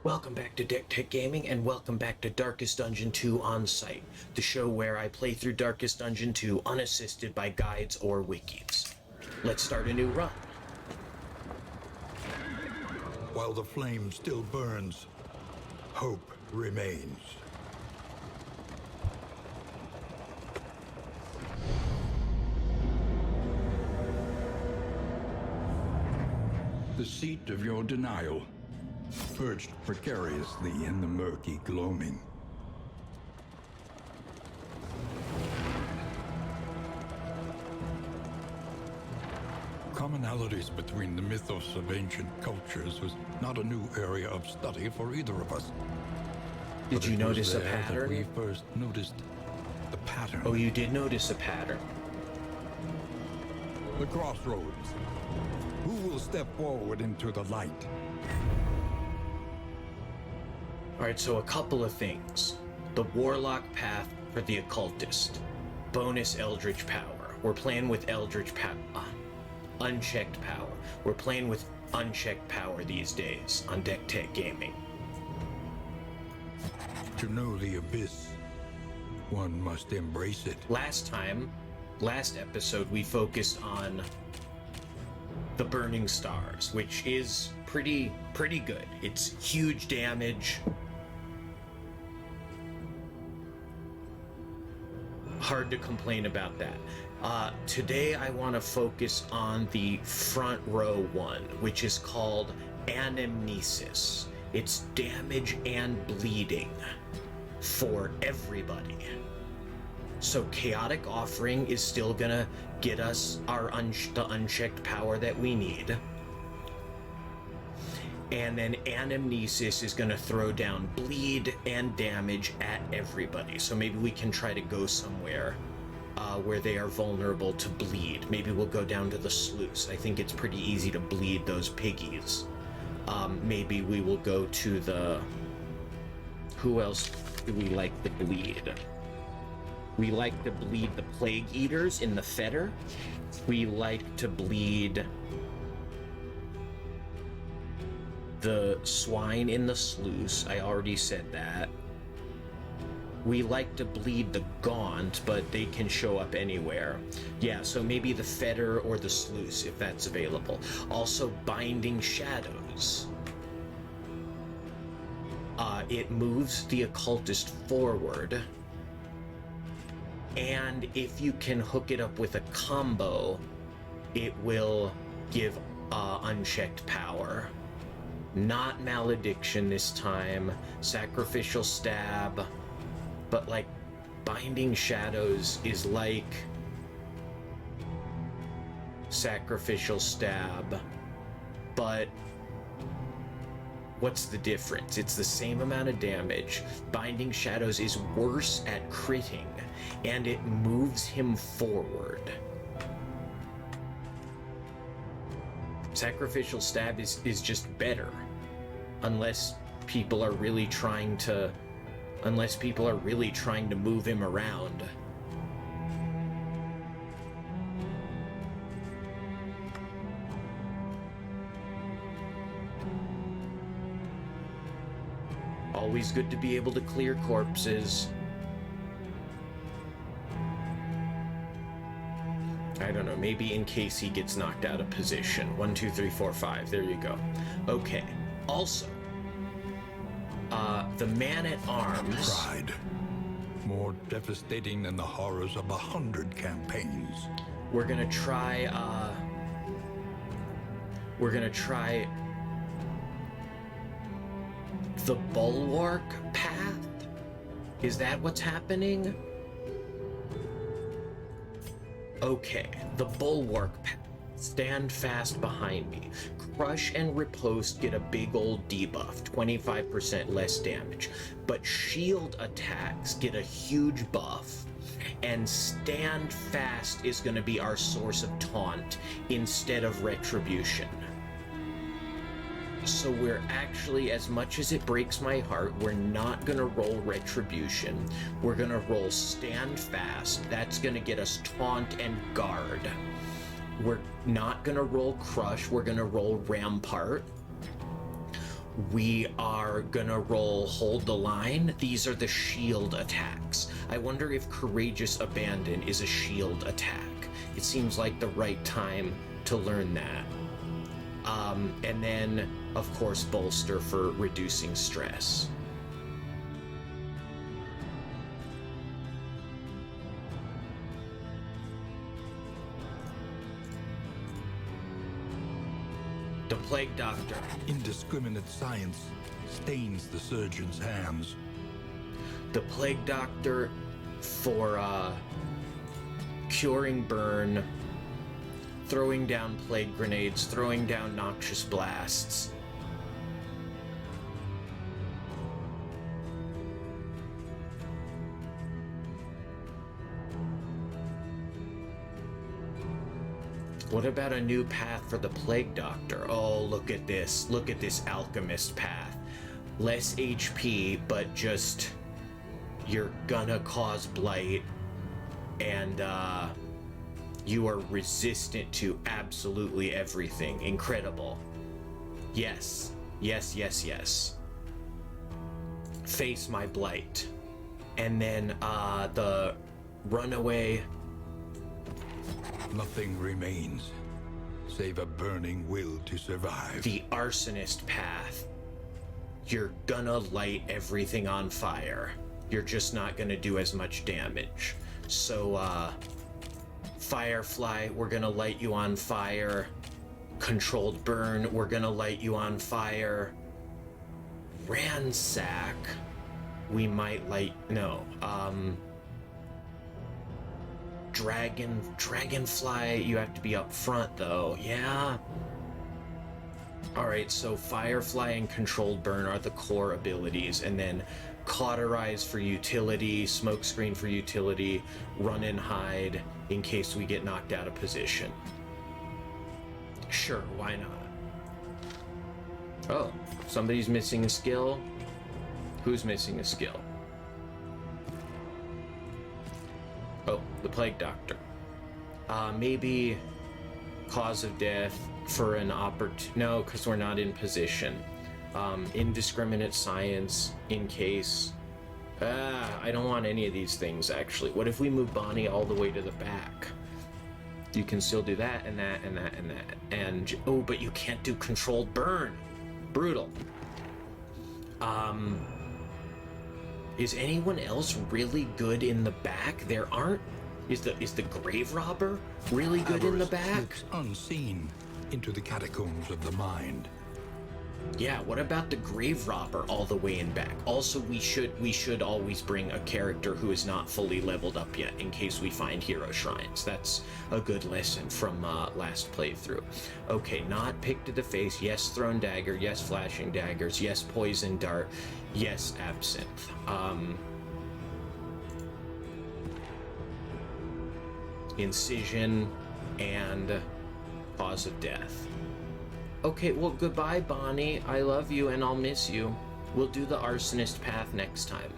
Welcome back to Deck Tech Gaming, and welcome back to Darkest Dungeon 2 On Site, the show where I play through Darkest Dungeon 2 unassisted by guides or wikis. Let's start a new run. While the flame still burns, hope remains. The seat of your denial, perched precariously in the murky gloaming. Commonalities between the mythos of ancient cultures was not a new area of study for either of us. Did you notice a pattern? We first noticed the pattern. Oh, you did notice a pattern. The crossroads. Who will step forward into the light? Alright, so a couple of things. The Warlock path for the Occultist. Bonus Eldritch power. We're playing with Eldritch power. Unchecked power. We're playing with unchecked power these days on Deck Tech Gaming. To know the abyss, one must embrace it. Last episode, we focused on the Burning Stars, which is pretty good. It's huge damage. Hard to complain about that. Today I want to focus on the front row one, which is called Anamnesis. It's damage and bleeding for everybody. So Chaotic Offering is still gonna get us the unchecked power that we need. And then Anamnesis is gonna throw down bleed and damage at everybody. So maybe we can try to go somewhere where they are vulnerable to bleed. Maybe we'll go down to the sluice. I think it's pretty easy to bleed those piggies. Maybe we will go to the... Who else do we like to bleed? We like to bleed the Plague Eaters in the Fetter. We like to bleed the swine in the sluice. I already said that. We like to bleed the Gaunt, but they can show up anywhere. Yeah, so maybe the Fetter or the sluice, if that's available. Also, Binding Shadows. It moves the Occultist forward. And if you can hook it up with a combo, it will give unchecked power. Not Malediction this time. Sacrificial Stab. But like, Binding Shadows is like Sacrificial Stab. But what's the difference? It's the same amount of damage. Binding Shadows is worse at critting, and it moves him forward. Sacrificial Stab is just better. Unless people are really trying to move him around. Always good to be able to clear corpses. I don't know, maybe in case he gets knocked out of position. 1, 2, 3, 4, 5. There you go. Okay. Also, the Man-at-Arms... Pride. More devastating than the horrors of 100 campaigns. We're gonna try the Bulwark path? Is that what's happening? Okay, the Bulwark path. Stand fast behind me. Crush and Riposte get a big old debuff, 25% less damage. But shield attacks get a huge buff. And Stand Fast is going to be our source of taunt instead of Retribution. So we're actually, as much as it breaks my heart, we're not going to roll Retribution. We're going to roll Stand Fast. That's going to get us Taunt and Guard. We're not going to roll Crush. We're going to roll Rampart. we are gonna roll Hold the Line. These are the shield attacks. I wonder if Courageous Abandon is a shield attack. It seems like the right time to learn that. And then, of course, Bolster for reducing stress. The Plague Doctor. Indiscriminate science stains the surgeon's hands. The Plague Doctor for curing burn, throwing down plague grenades, throwing down noxious blasts. What about a new path for the Plague Doctor? Oh, look at this. Look at this alchemist path. Less HP, but just you're gonna cause blight, and you are resistant to absolutely everything. Incredible. Yes. Yes, yes, yes. Face my blight. And then the runaway. Nothing remains, save a burning will to survive. The arsonist path. You're gonna light everything on fire. You're just not gonna do as much damage. So, Firefly, we're gonna light you on fire. Controlled burn, we're gonna light you on fire. Ransack, we might light, no, Dragonfly, you have to be up front though, yeah. Alright, so Firefly and Controlled Burn are the core abilities, and then Cauterize for utility, Smokescreen for utility, Run and Hide in case we get knocked out of position. Sure, why not? Oh, somebody's missing a skill? Who's missing a skill? Oh, the Plague Doctor. Maybe Cause of Death for an no, because we're not in position. Indiscriminate Science in case. I don't want any of these things, actually. What if we move Bonnie all the way to the back? You can still do that and that and that and that. And, oh, but you can't do Controlled Burn. Brutal. Is anyone else really good in the back? There aren't. Is the Grave Robber really good in the back? Looks unseen into the catacombs of the mind. Yeah, what about the Grave Robber all the way in back? Also, we should always bring a character who is not fully leveled up yet in case we find hero shrines. That's a good lesson from last playthrough. Okay, not pick to the face. Yes, thrown dagger. Yes, flashing daggers. Yes, poison dart. Yes, absinthe. Incision and cause of death. Okay, well, goodbye, Bonnie. I love you and I'll miss you. We'll do the arsonist path next time.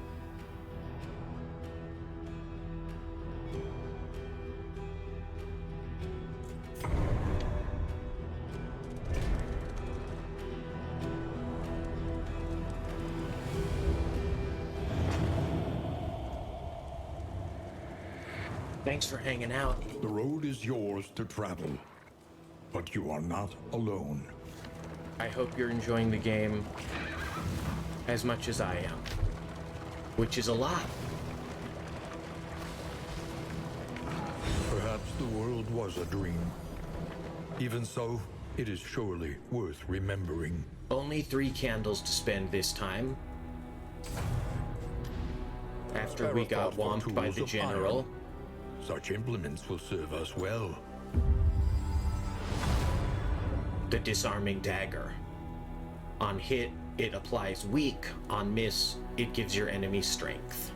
Thanks for hanging out. The road is yours to travel, but you are not alone. I hope you're enjoying the game as much as I am, which is a lot. Perhaps the world was a dream. Even so, it is surely worth remembering. Only 3 candles to spend this time. After we got whomped by the general. Such implements will serve us well. The disarming dagger. On hit, it applies weak. On miss, it gives your enemy strength.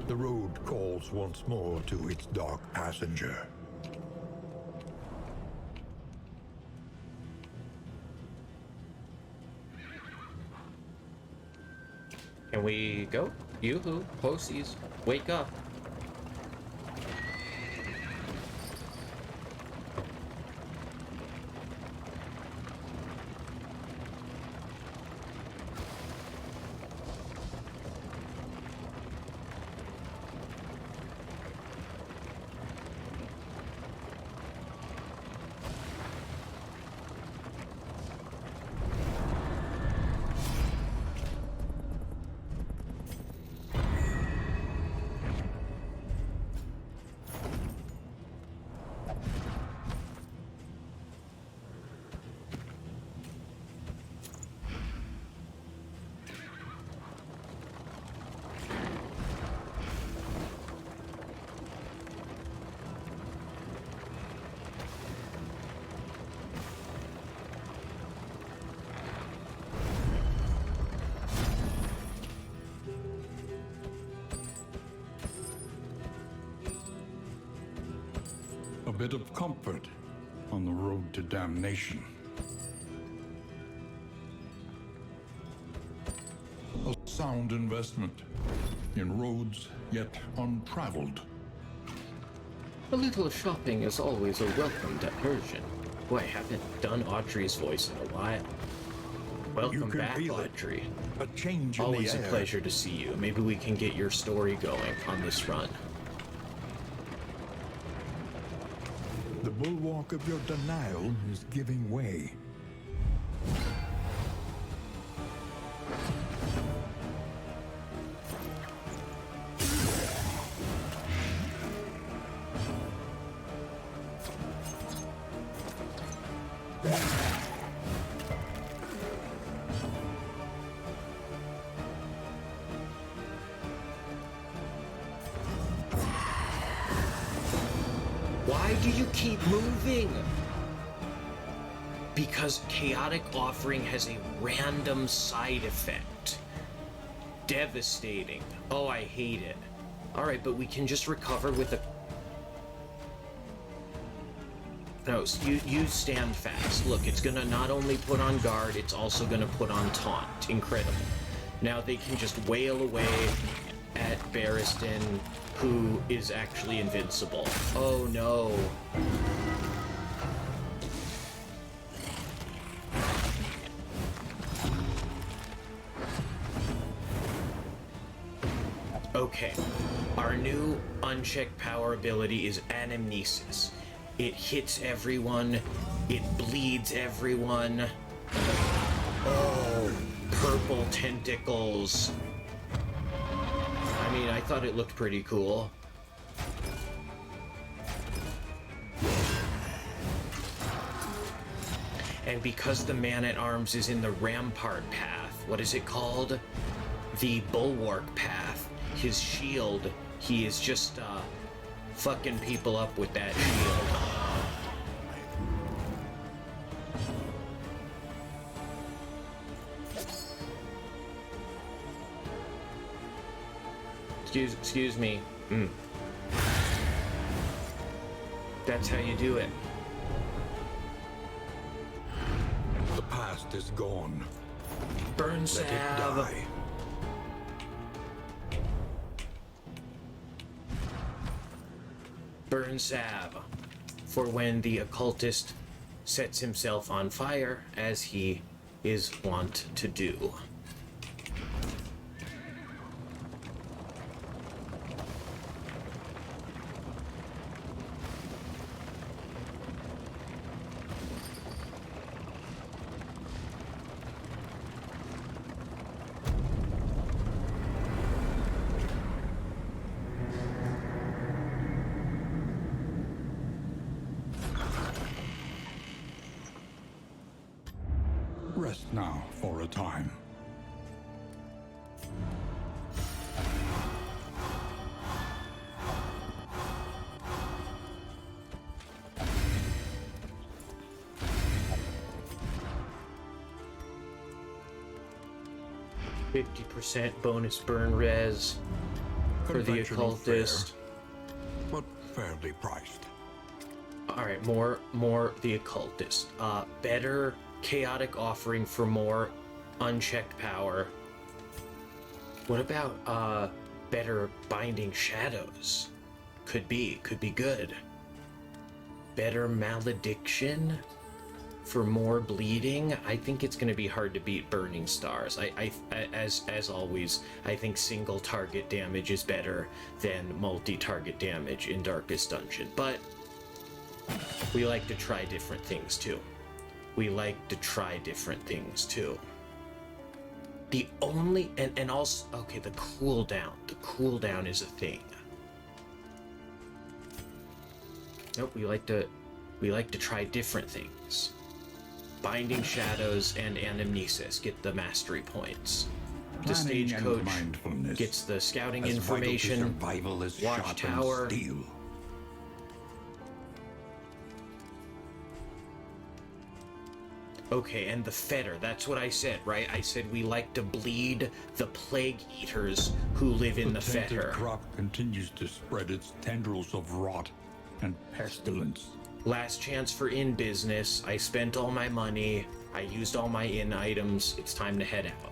The road calls once more to its dark passenger. Can we go? Yoo-hoo, posies, wake up. bit of comfort on the road to damnation. A sound investment in roads yet untraveled. A little shopping is always a welcome diversion. Boy, I haven't done Audrey's voice in a while. Welcome back, Audrey. A change in Always the a air. pleasure to see you. Maybe we can get your story going on this run. The bulwark of your denial is giving way. Why do you keep moving? Because Chaotic Offering has a random side effect. Devastating. Oh, I hate it. Alright, but we can just recover with a... No, you stand fast. Look, it's gonna not only put on guard, it's also gonna put on taunt. Incredible. Now they can just wail away at Barristan, who is actually invincible. Oh no. Okay. Our new unchecked power ability is Anamnesis. It hits everyone. It bleeds everyone. Oh, purple tentacles. I mean, I thought it looked pretty cool. And because the man-at-arms is in the rampart path, what is it called? The bulwark path. His shield, he is just, fucking people up with that shield. Excuse me. That's how you do it. The past is gone. Burn Let salve. it die. Burn salve. For when the occultist sets himself on fire, as he is wont to do. Rest now for a time. %, bonus burn res for the Conventional occultist. fare, but fairly priced. Alright, more the occultist. Better chaotic offering for more unchecked power. What about better binding shadows? Could be good. Better malediction for more bleeding. I think it's going to be hard to beat burning stars. As always, I think single target damage is better than multi-target damage in Darkest Dungeon, but we like to try different things too. The only and also okay, the cooldown. The cooldown is a thing. Nope, we like to try different things. Binding shadows and anamnesis get the mastery points. The Planning and stagecoach mindfulness, gets the scouting as vital to information. survival as Watchtower. sharpened steel. Okay, and the fetter, that's what I said, right? I said we like to bleed the plague eaters who live in the tainted fetter. crop continues to spread its tendrils of rot and pestilence. Last chance for in business. I spent all my money. I used all my in items. It's time to head out.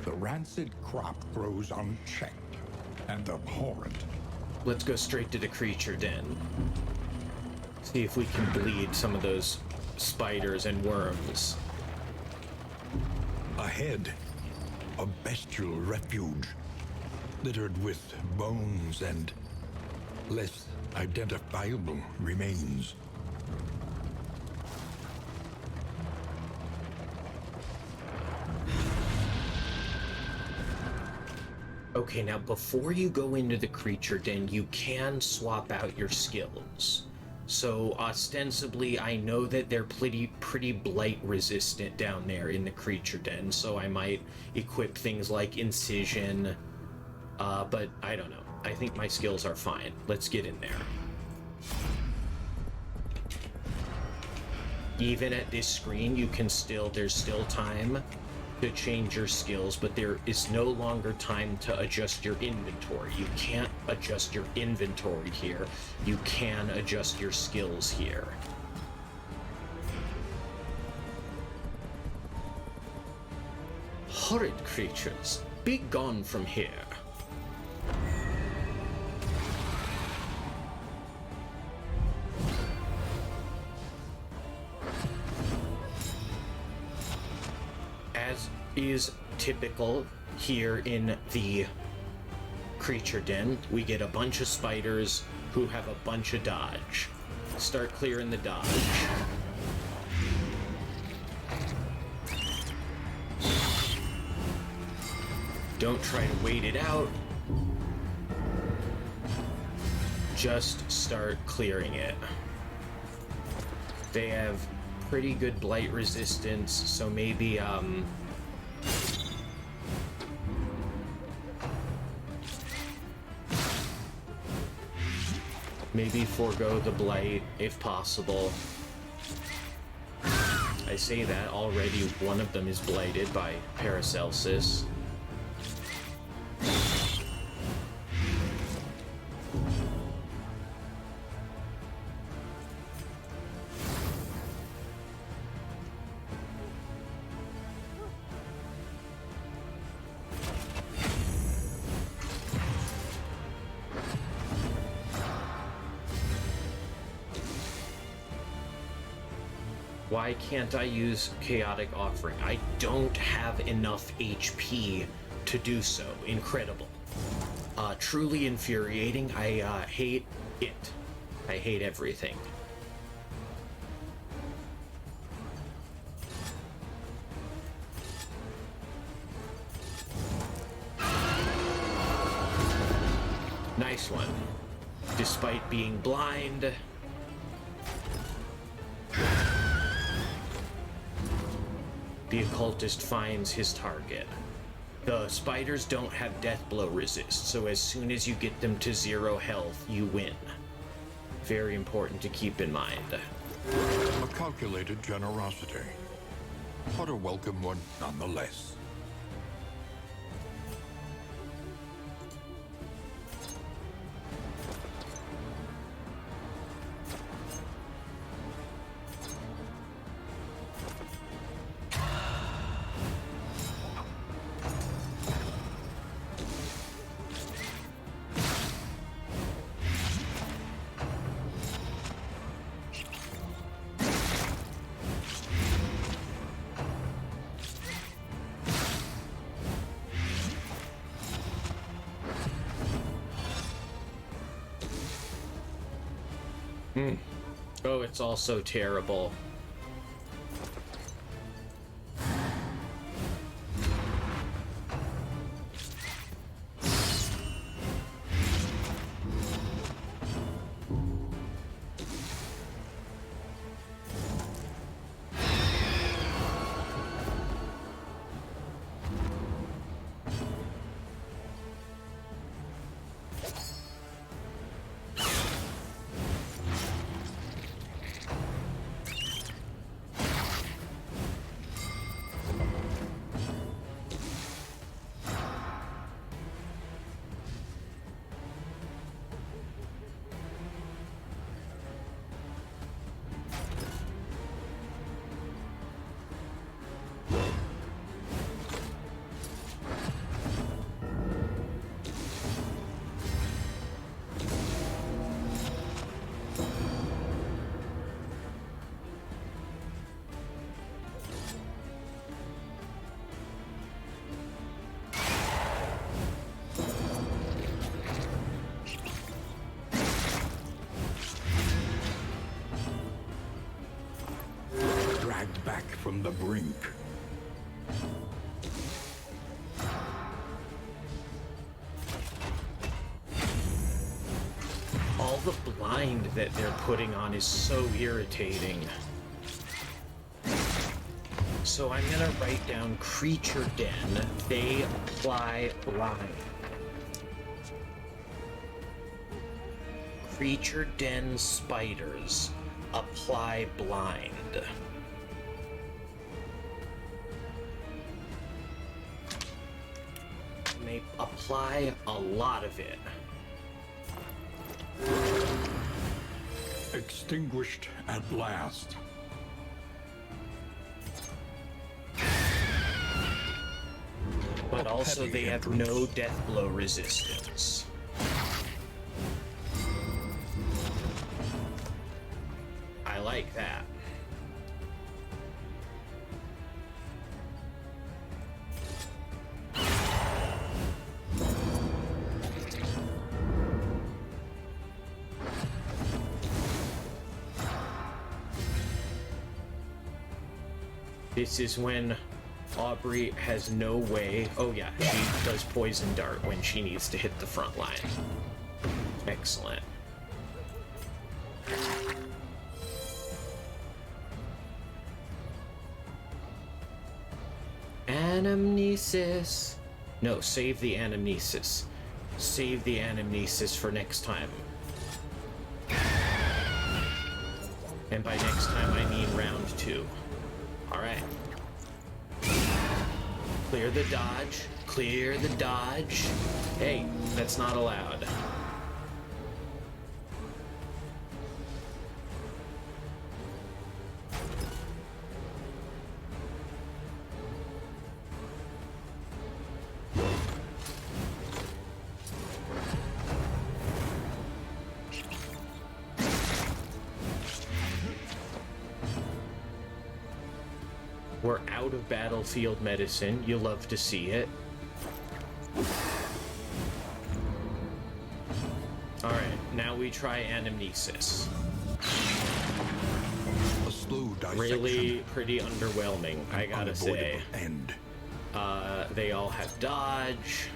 The rancid crop grows unchecked and abhorrent. Let's go straight to the creature den. See if we can bleed some of those spiders and worms. Ahead, a bestial refuge, littered with bones and less identifiable remains. Okay, now before you go into the creature den, you can swap out your skills. So ostensibly, I know that they're pretty blight resistant down there in the creature den, so I might equip things like incision, but I don't know. I think my skills are fine. Let's get in there. Even at this screen, there's still time to change your skills, but there is no longer time to adjust your inventory. You can't adjust your inventory here. You can adjust your skills here. Horrid creatures, be gone from here. As is typical here in the creature den, we get a bunch of spiders who have a bunch of dodge. Start clearing the dodge. Don't try to wait it out. Just start clearing it. They have pretty good blight resistance, so maybe maybe forego the blight if possible. I say that already one of them is blighted by Paracelsus. Why can't I use Chaotic Offering? I don't have enough HP to do so. Incredible. Truly infuriating. I hate it. I hate everything. Nice one. Despite being blind, the occultist finds his target. The spiders don't have death blow resist, so as soon as you get them to 0 health, you win. Very important to keep in mind. A calculated generosity, but a welcome one nonetheless. Oh, it's all so terrible. brink. All the blind that they're putting on is so irritating. So I'm gonna write down creature den. They apply blind. Creature den spiders apply blind. And they apply a lot of it. Extinguished at last. But also they have no death blow resistance. I like that. This is when Aubrey has no way. Oh yeah, she does poison dart when she needs to hit the front line. Excellent. Anamnesis. No, save the anamnesis. Save the anamnesis for next time. And by next time, I mean round 2. Alright. Clear the dodge. Clear the dodge. Hey, that's not allowed. We're out of battlefield medicine. You love to see it. Alright, now we try anamnesis. A slow dissection. Really pretty underwhelming, I gotta say. End. They all have dodge.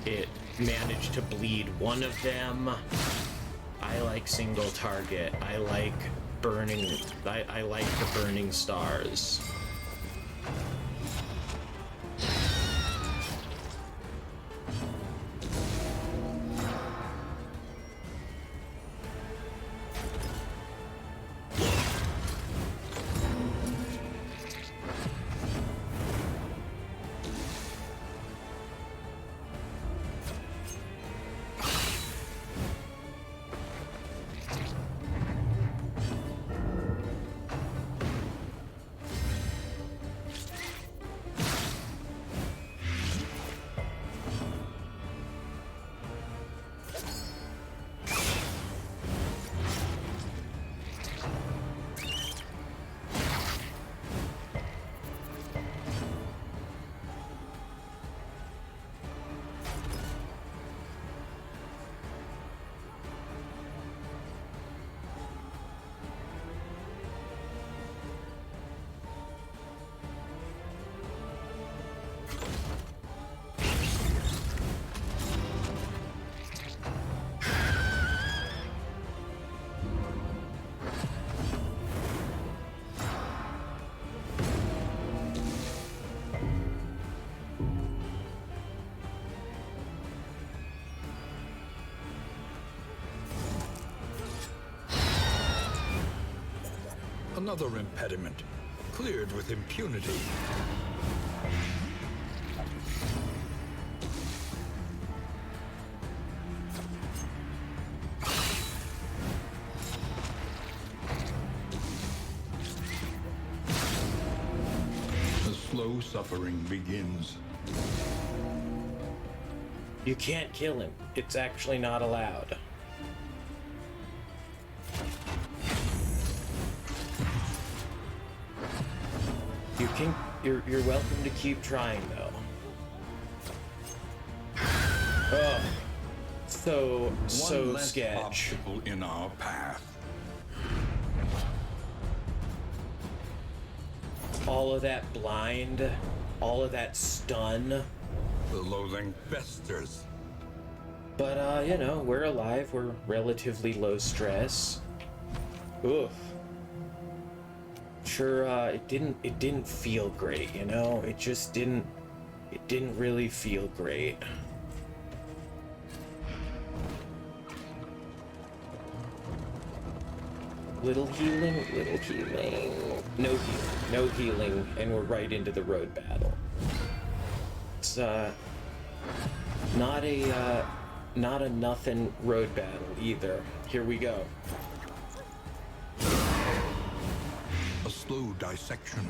It managed to bleed one of them. I like single target. I like burning. I like the burning stars. Another impediment, cleared with impunity. The slow suffering begins. You can't kill him. It's actually not allowed. You're welcome to keep trying though. Oh, so less sketch. obstacle in our path. All of that blind, all of that stun. The loathing festers. But, you know, we're alive. We're relatively low stress. Oof. Sure, it didn't feel great, you know? It didn't really feel great. Little healing. No healing, and we're right into the road battle. It's, not a nothing road battle either. Here we go. A slow dissection.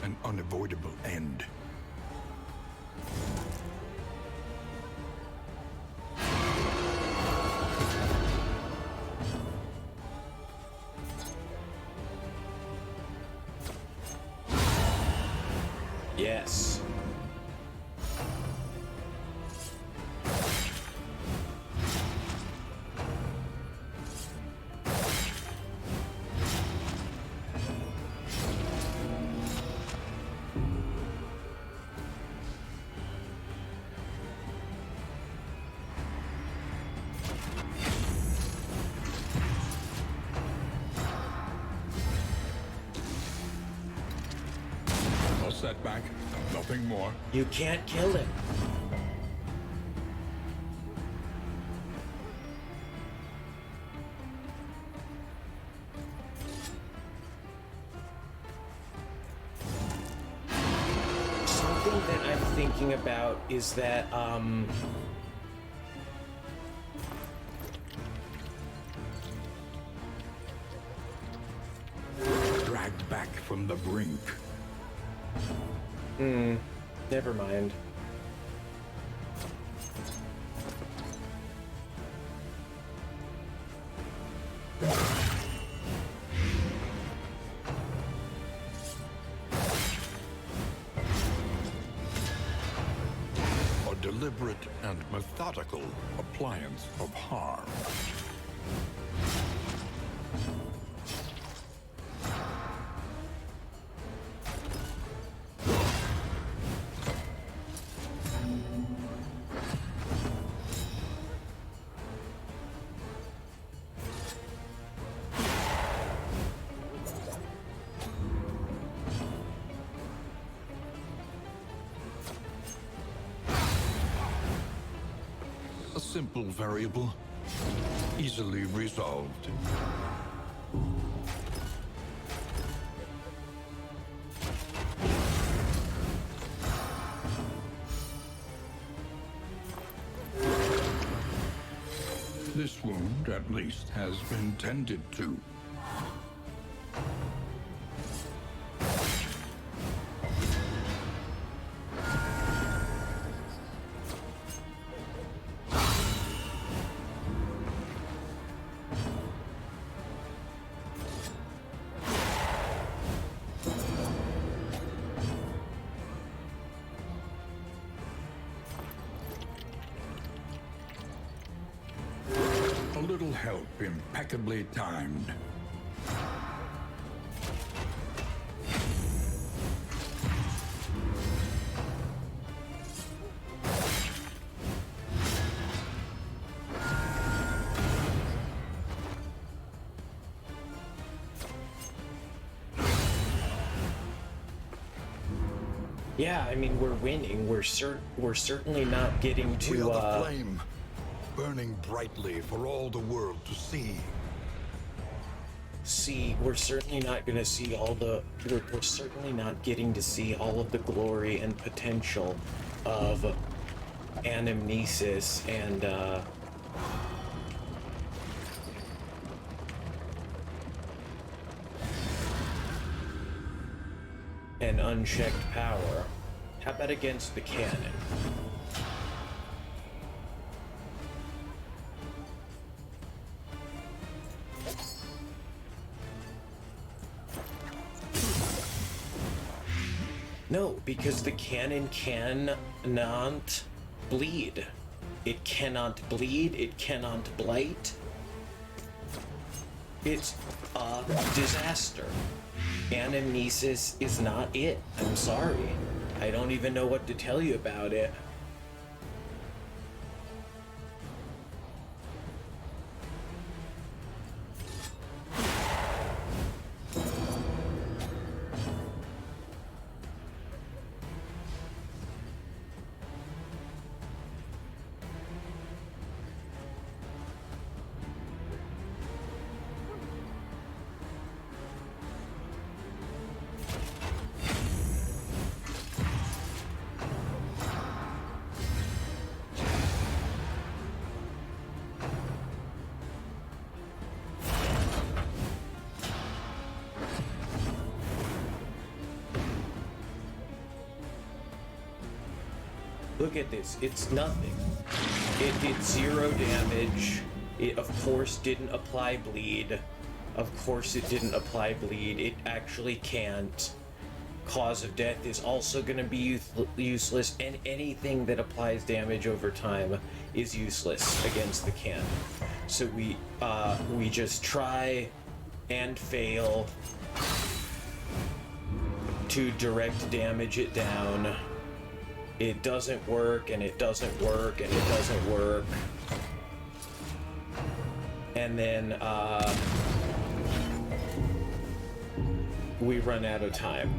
An unavoidable end. Yes. A setback, nothing more. You can't kill him. Something that I'm thinking about is that, Dragged back from the brink. never mind. A deliberate and methodical appliance of harm. A simple variable, easily resolved. This wound, at least, has been tended to. A little help impeccably timed. Yeah, I mean, we're winning. We're certainly not getting to, We are the flame, burning brightly for all the world to see. we're certainly not going to see all the, we're certainly not getting to see all of the glory and potential of anamnesis and unchecked power. How about against the cannon? No, because the cannon cannot bleed. It cannot bleed, it cannot blight. It's a disaster. Anamnesis is not it. I'm sorry. I don't even know what to tell you about it. Look at this, it's nothing. It did 0 damage. It, of course, didn't apply bleed. Of course it didn't apply bleed. It actually can't. Cause of death is also going to be useless, and anything that applies damage over time is useless against the can. So we just try and fail to direct damage it down. It doesn't work, and it doesn't work, and it doesn't work. And then, we run out of time.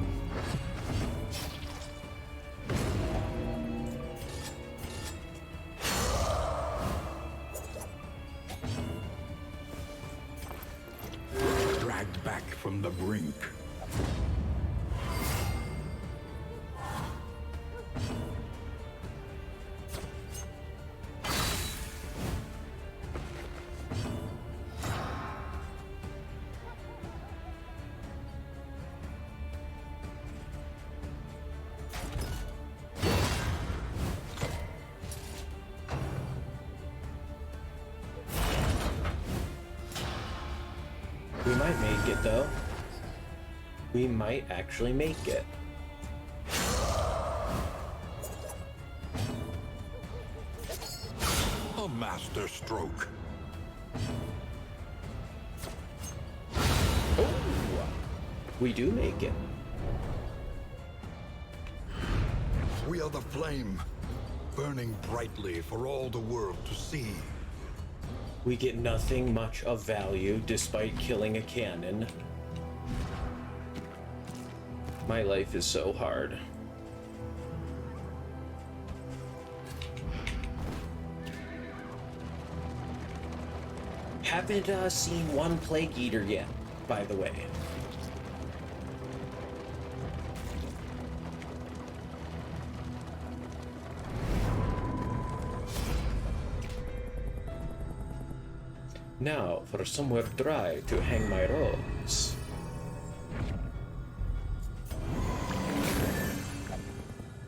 Dragged back from the brink. We might make it, though. We might actually make it. A master stroke. Oh! We do make it. We are the flame, burning brightly for all the world to see. We get nothing much of value despite killing a cannon. My life is so hard. Haven't seen one Plague Eater yet, by the way. Now, for somewhere dry to hang my robes.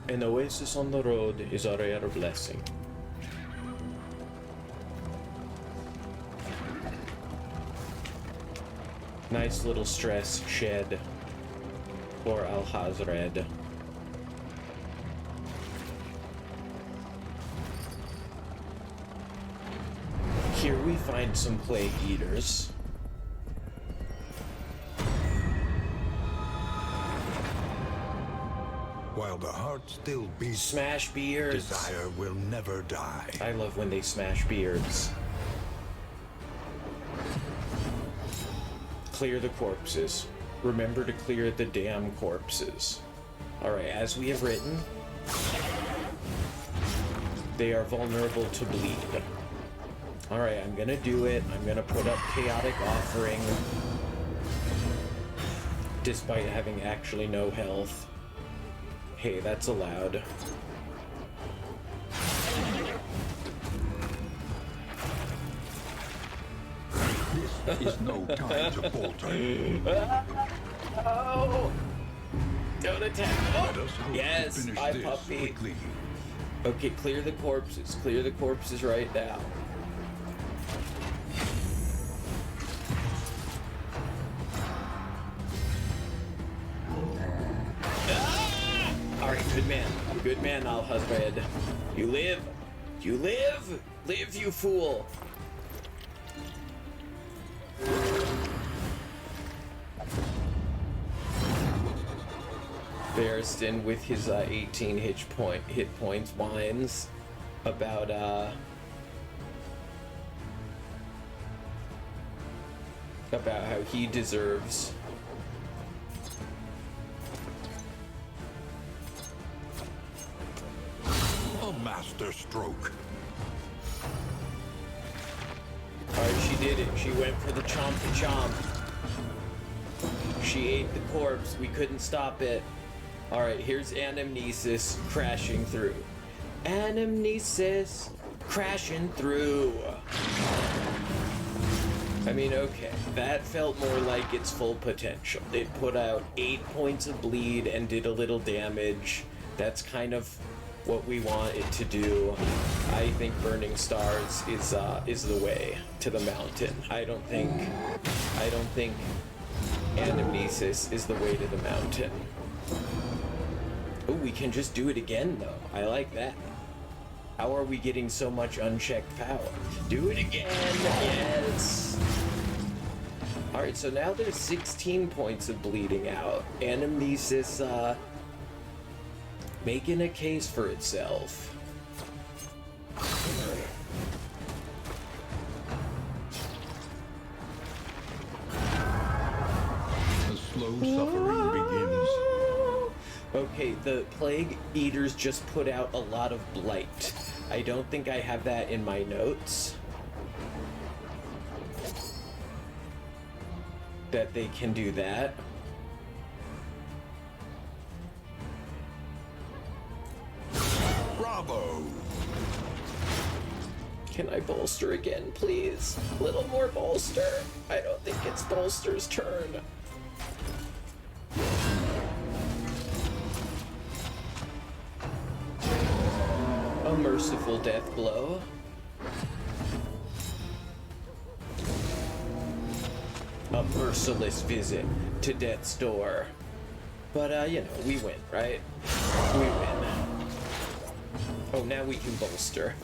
An oasis on the road is a rare blessing. Nice little stress shed for Al-Hazred. Here we find some Plague Eaters. While the heart still beats, Smash beards. desire will never die. I love when they smash beards. Clear the corpses. Remember to clear the damn corpses. Alright, as we have written, they are vulnerable to bleed. Alright, I'm gonna do it. I'm gonna put up Chaotic Offering. Despite having actually no health. Hey, that's allowed. This is no time to falter. Oh! Don't attack. Let Oh! us hope Yes, to finish my this puppy. quickly. Okay, clear the corpses. Clear the corpses right now. Ah! Alright, good man. Good man, Al-Hazred. You live. You live! Live, you fool! Barristan with his 18 hit points whines about how he deserves a master stroke. Alright, she did it. She went for the chomp. She ate the corpse. We couldn't stop it. Alright, here's Anamnesis crashing through. Anamnesis crashing through. I mean, okay, that felt more like its full potential. It put out 8 points of bleed and did a little damage. That's kind of what we want it to do. I think Burning Stars is the way to the mountain. I don't think Anamnesis is the way to the mountain. Oh, we can just do it again though. I like that. How are we getting so much unchecked power? Do it again! Yes! Alright, so now there's 16 points of bleeding out. Anamnesis, making a case for itself. The slow suffering begins. Okay, the Plague Eaters just put out a lot of blight. I don't think I have that in my notes. That they can do that. Bravo! Can I bolster again, please? A little more bolster. I don't think it's bolster's turn. A merciful death blow. A merciless visit to death's door. But, you know, we win, right? We win. Oh, now we can bolster.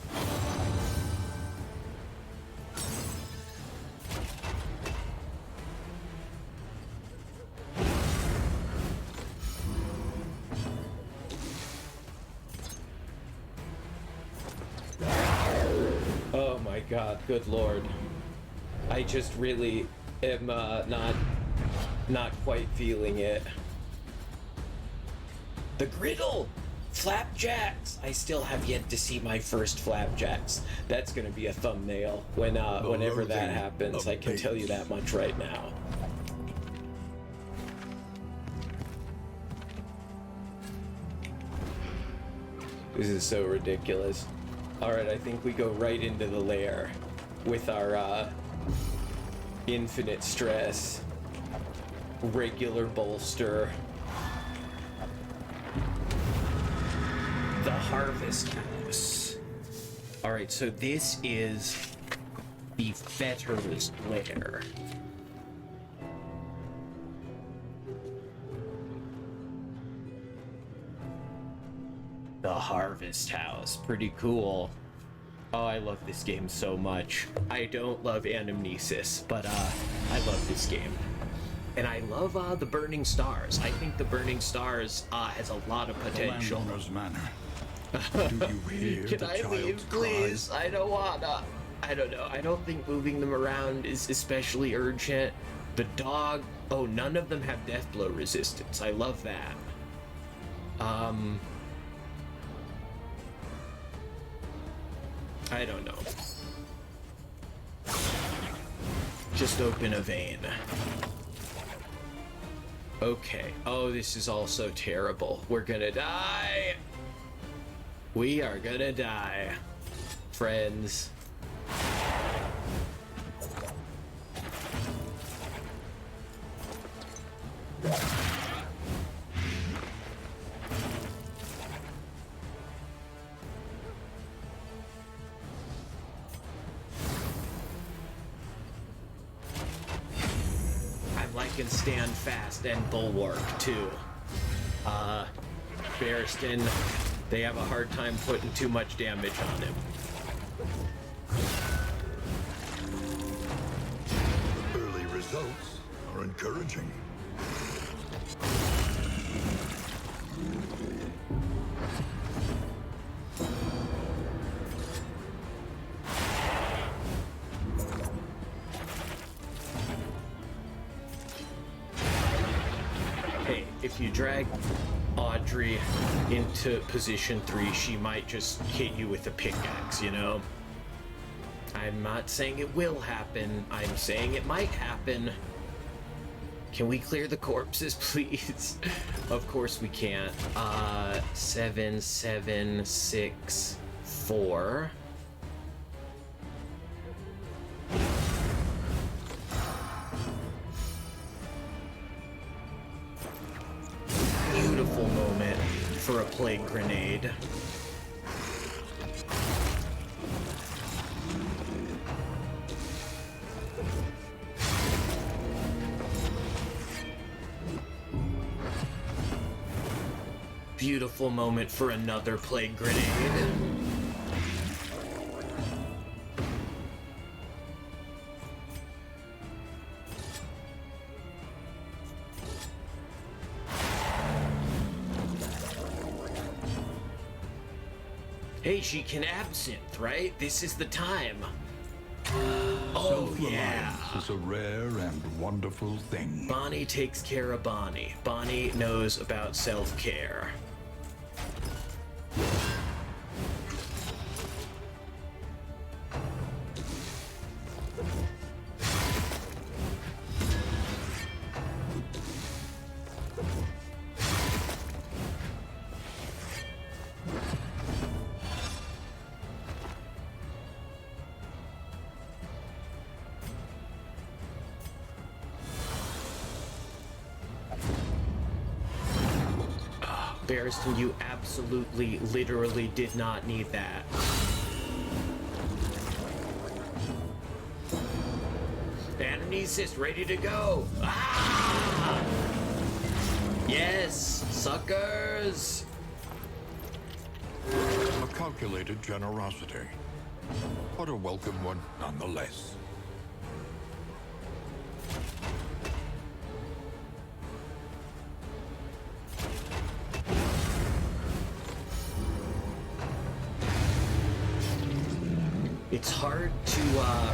Oh my god, good lord. I just really am not quite feeling it. The griddle! Flapjacks! I still have yet to see my first flapjacks. That's gonna be a thumbnail whenever that happens. I can tell you that much right now. This is so ridiculous. Alright, I think we go right into the lair with our infinite stress, regular bolster, the Harvest House. Alright, so this is the Fetter's lair. The Harvest House, pretty cool. Oh, I love this game so much. I don't love Anamnesis, but I love this game. And I love the Burning Stars. I think the Burning Stars has a lot of potential. The landowner's manor. Do you hear Can the I leave, child's please? cries? I don't wanna. I don't know. I don't think moving them around is especially urgent. The dog. Oh, none of them have death blow resistance. I love that. I don't know. Just open a vein. Okay. Oh, this is all so terrible. We're gonna die. We are gonna die. Friends. Can stand fast and bulwark too. Barristan, they have a hard time putting too much damage on him. Early results are encouraging. if you drag Audrey into position 3, she might just hit you with a pickaxe, you know? I'm not saying it will happen. I'm saying it might happen. Can we clear the corpses, please? Of course we can't. 7, 7, 6, 4. Beautiful moment for a plague grenade. Beautiful moment for another plague grenade. Hey, she can absinthe, right? This is the time. Oh, yeah. Self-reliance is a rare and wonderful thing. Bonnie takes care of Bonnie. Bonnie knows about self-care. Barristan, you absolutely, literally did not need that. Ananesis ready to go. Ah! Yes, suckers. A calculated generosity, but a welcome one nonetheless. It's hard to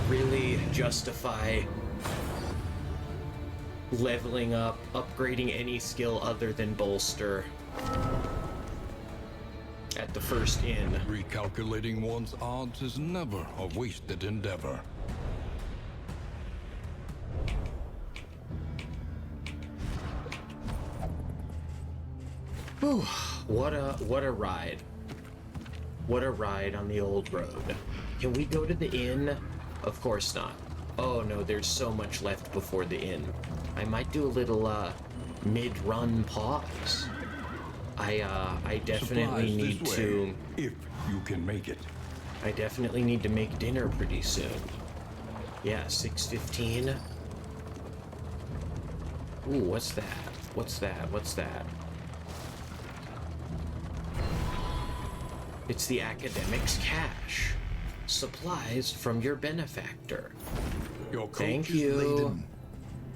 really justify leveling up, upgrading any skill other than bolster at the first inn. Recalculating one's odds is never a wasted endeavor. Whew, what a ride. What a ride on the old road. Can we go to the inn? Of course not. Oh no, there's so much left before the inn. I might do a little mid-run pause. I definitely Supplies need this to way, if you can make it. I definitely need to make dinner pretty soon. Yeah, 6:15. Ooh, what's that? What's that? What's that? It's the academic's cash. Supplies from your benefactor. Your coach Thank is you. laden.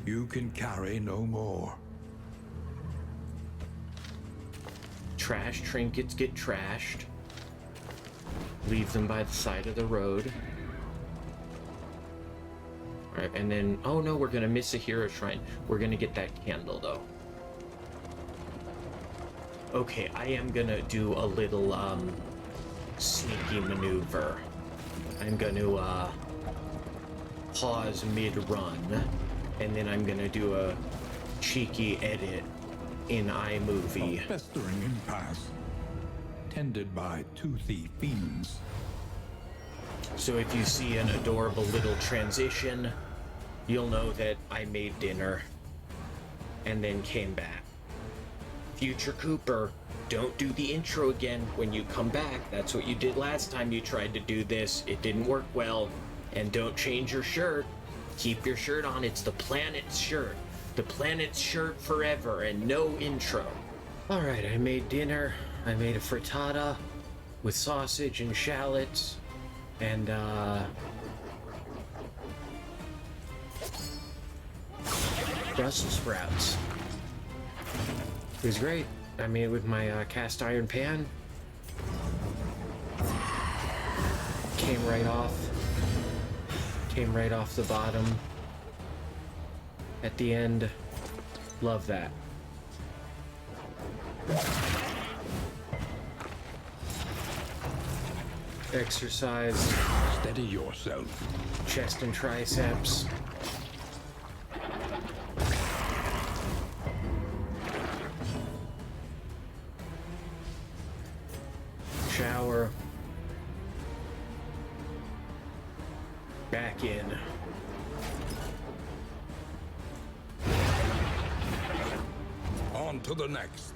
You can carry no more. Trash trinkets get trashed. Leave them by the side of the road. Alright, and then, oh no, we're gonna miss a hero shrine. We're gonna get that candle though. Okay, I am gonna do a little, sneaky maneuver. I'm gonna, pause mid-run, and then I'm gonna do a cheeky edit in iMovie. A festering impasse, tended by toothy fiends. So if you see an adorable little transition, you'll know that I made dinner and then came back. Future Cooper, don't do the intro again when you come back. That's what you did last time you tried to do this. It didn't work well. And don't change your shirt. Keep your shirt on. It's the planet's shirt. The planet's shirt forever and no intro. All right, I made dinner. I made a frittata with sausage and shallots and Brussels sprouts. It was great. I made it with my cast iron pan. Came right off the bottom at the end. Love that. Exercise. Steady yourself. Chest and triceps. Shower. Back in. On to the next.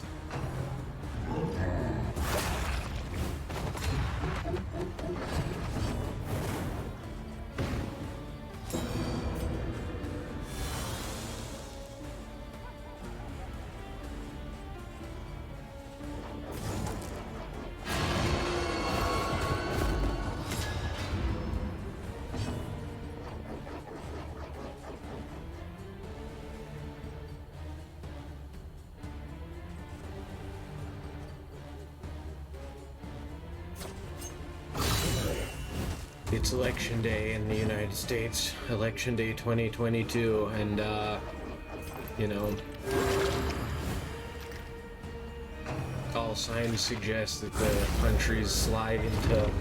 It's election day in the United States, election day 2022, and you know, all signs suggest that the country's slide into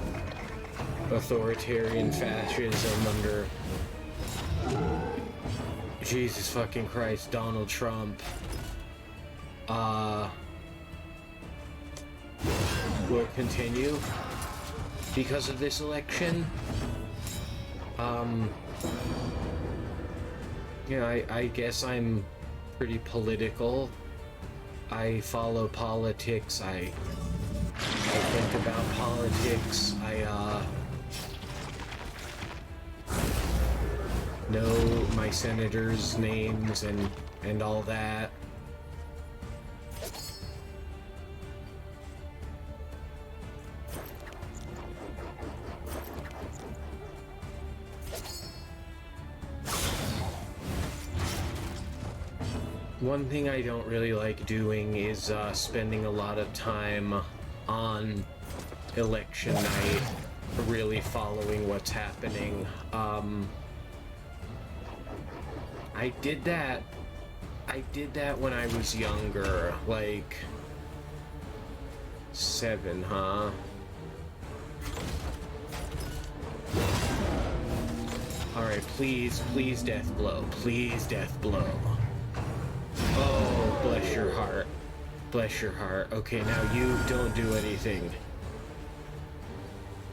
authoritarian fascism under Jesus fucking Christ, Donald Trump. Will continue because of this election. You know, I guess I'm pretty political. I follow politics. I think about politics. I know my senators' names and all that. One thing I don't really like doing is spending a lot of time on election night, really following what's happening. I did that when I was younger, like 7, huh? Alright, please, death blow. Please, death blow. Oh, bless your heart. Bless your heart. Okay, now you don't do anything.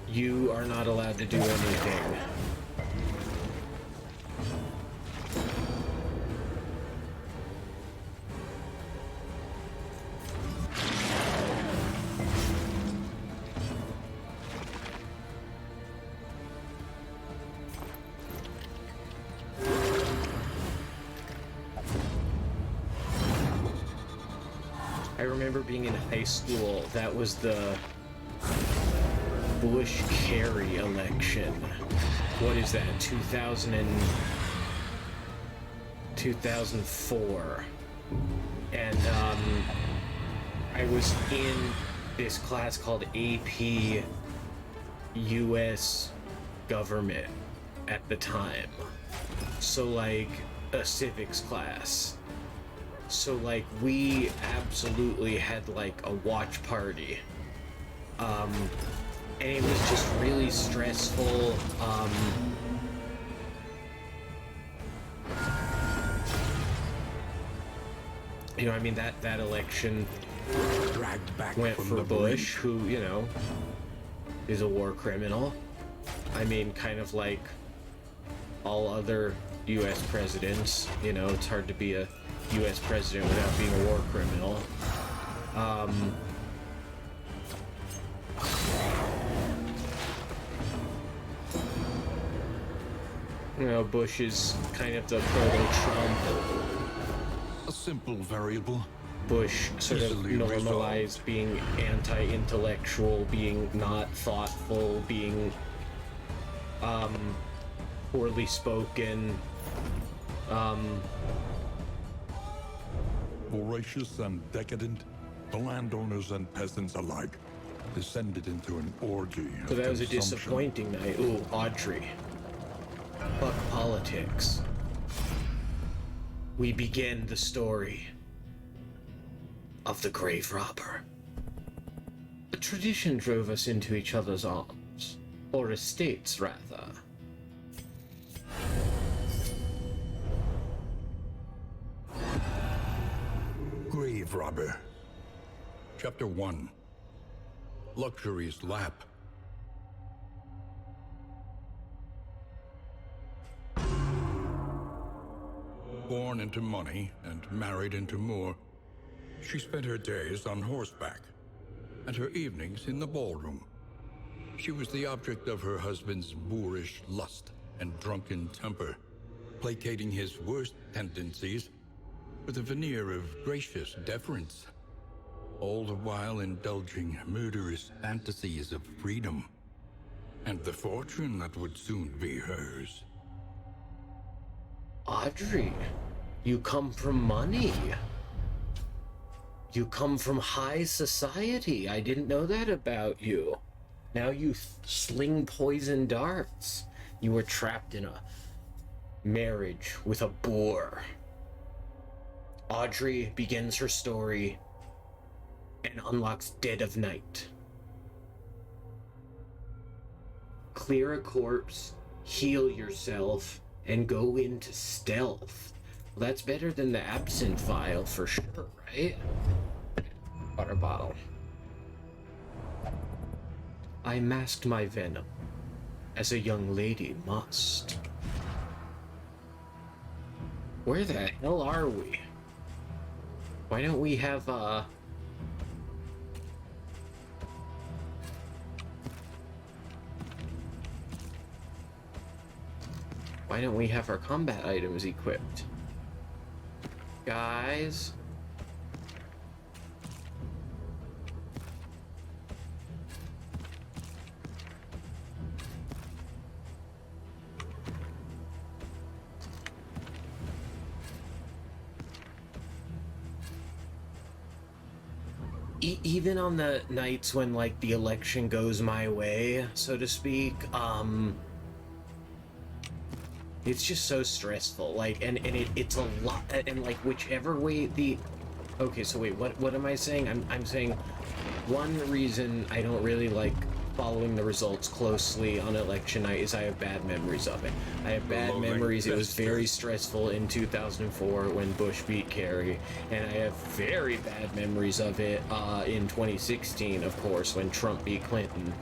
You are not allowed to do anything. I remember being in high school, that was the Bush-Kerry election. What is that, 2004. And I was in this class called AP US Government at the time. So like a civics class. So like we absolutely had like a watch party. And it was just really stressful. You know, I mean, that election Dragged back went from for the Bush, brink. who, you know, is a war criminal. I mean, kind of like all other US presidents, you know, it's hard to be a US president without being a war criminal. You know, Bush is kind of the proto-Trump. A simple variable. Bush sort of Easily normalized resolved. being anti-intellectual, being not thoughtful, being poorly spoken. Voracious and decadent, the landowners and peasants alike descended into an orgy of So that was a consumption. disappointing night. Ooh, Audrey. Fuck politics. We begin the story of the grave robber. A tradition drove us into each other's arms. Or estates, rather. Grave Robber. Chapter 1. Luxury's Lap. Born into money and married into more, she spent her days on horseback and her evenings in the ballroom. She was the object of her husband's boorish lust and drunken temper, placating his worst tendencies with a veneer of gracious deference, all the while indulging murderous fantasies of freedom and the fortune that would soon be hers. Audrey, you come from money. You come from high society. I didn't know that about you. Now you sling poison darts. You were trapped in a marriage with a boor. Audrey begins her story and unlocks Dead of Night. Clear a corpse, heal yourself, and go into stealth. Well, that's better than the absent vial for sure, right? Water bottle. I masked my venom, as a young lady must. Where the hell are we? Why don't we have, why don't we have our combat items equipped? Guys? Even on the nights when, like, the election goes my way, so to speak, it's just so stressful, like, and it's a lot, and, like, whichever way the... Okay, so wait, what am I saying? I'm saying one reason I don't really like following the results closely on election night is I have bad memories of it. I have bad memories. It was very stressful in 2004 when Bush beat Kerry, and I have very bad memories of it in 2016, of course, when Trump beat Clinton.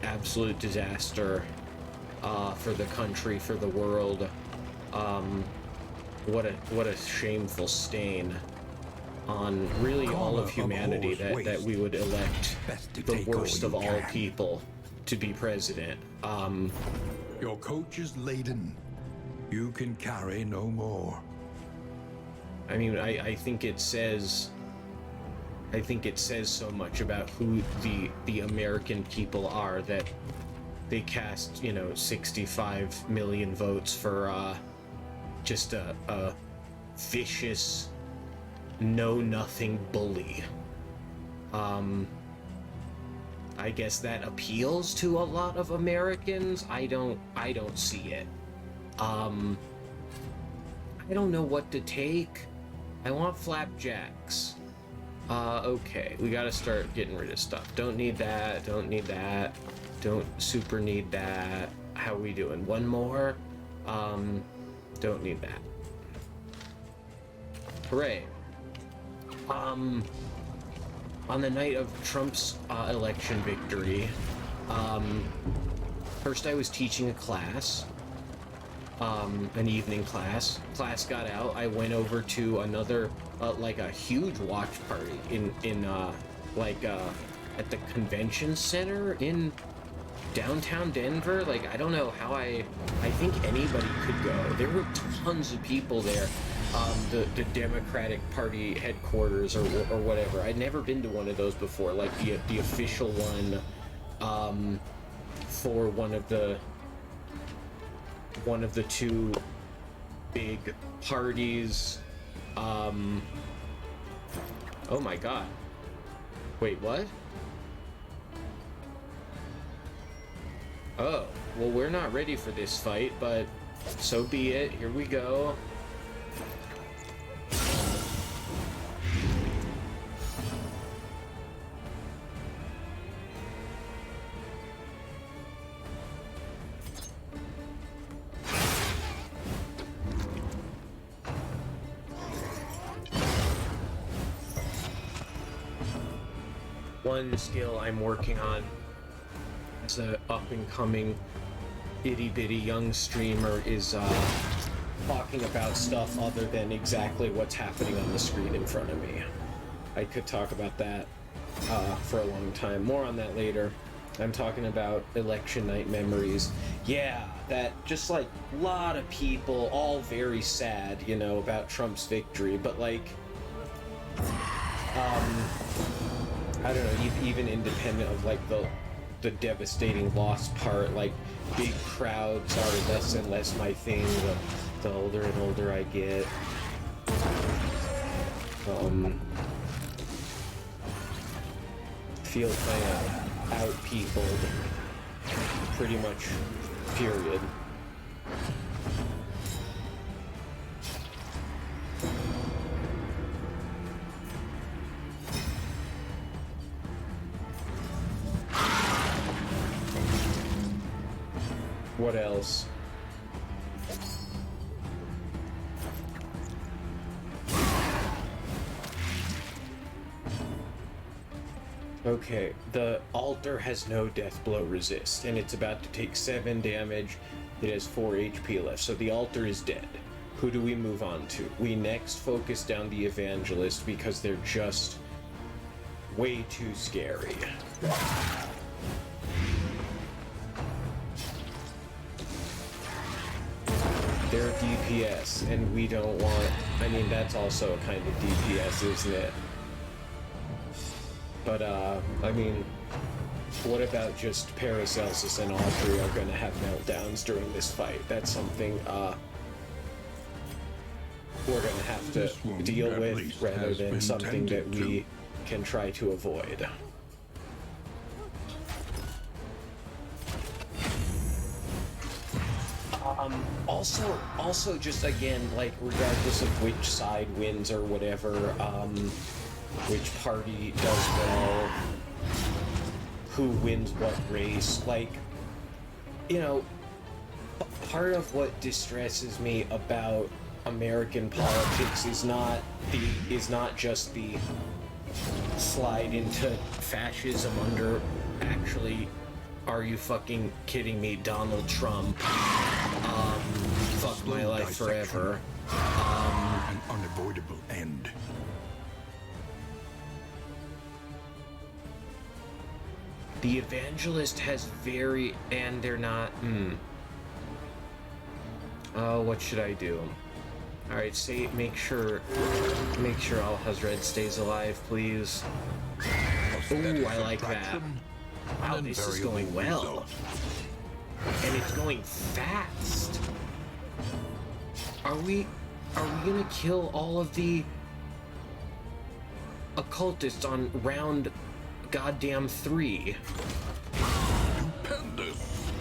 Absolute disaster for the country, for the world. What a shameful stain on really all of humanity that we would elect the worst of all people to be president. Your coach is laden. You can carry no more. I mean, I think it says so much about who the American people are that they cast, 65 million votes for just a vicious know-nothing bully. I guess that appeals to a lot of Americans. I don't see it. I don't know what to take. I want flapjacks. Okay, we gotta start getting rid of stuff. Don't need that, don't need that, don't super need that. How we doing? One more? Don't need that. Hooray. On the night of Trump's election victory, first I was teaching a class, an evening class. Class got out. I went over to another, like a huge watch party at the convention center in downtown Denver. Like, I don't know how I think anybody could go. There were tons of people there. The Democratic Party headquarters or whatever. I'd never been to one of those before, like the official one for one of the two big parties. Oh my god. Wait, what? Oh, well, we're not ready for this fight, but so be it. Here we go. one skill I'm working on as a up-and-coming itty-bitty young streamer is talking about stuff other than exactly what's happening on the screen in front of me. I could talk about that for a long time. More on that later. I'm talking about election night memories. Yeah, that just like a lot of people, all very sad, you know, about Trump's victory, but like, I don't know, even independent of like the devastating loss part, like big crowds are less and less my thing the older and older I get. Feel kind of out-peopled, pretty much, period. What else? Okay, the altar has no death blow resist, and it's about to take 7 damage. It has 4 HP left, so the altar is dead. Who do we move on to? We next focus down the evangelist because they're just way too scary. They're DPS, and we don't want... I mean, that's also a kind of DPS, isn't it? But, I mean, what about just Paracelsus and Audrey are gonna have meltdowns during this fight? That's something, we're gonna have to deal with rather than something that we can try to avoid. Also just again, like, regardless of which side wins or whatever, which party does well, who wins what race, like, you know, part of what distresses me about American politics is not just the slide into fascism under actually, are you fucking kidding me, Donald Trump, fuck my life forever, an unavoidable end. The evangelist has very, and they're not, what should I do? Alright, make sure Al-Hazred stays alive, please. Ooh, I like that. Wow, this is going well. And it's going fast. Are we gonna kill all of the occultists on round goddamn 3? Stupendous.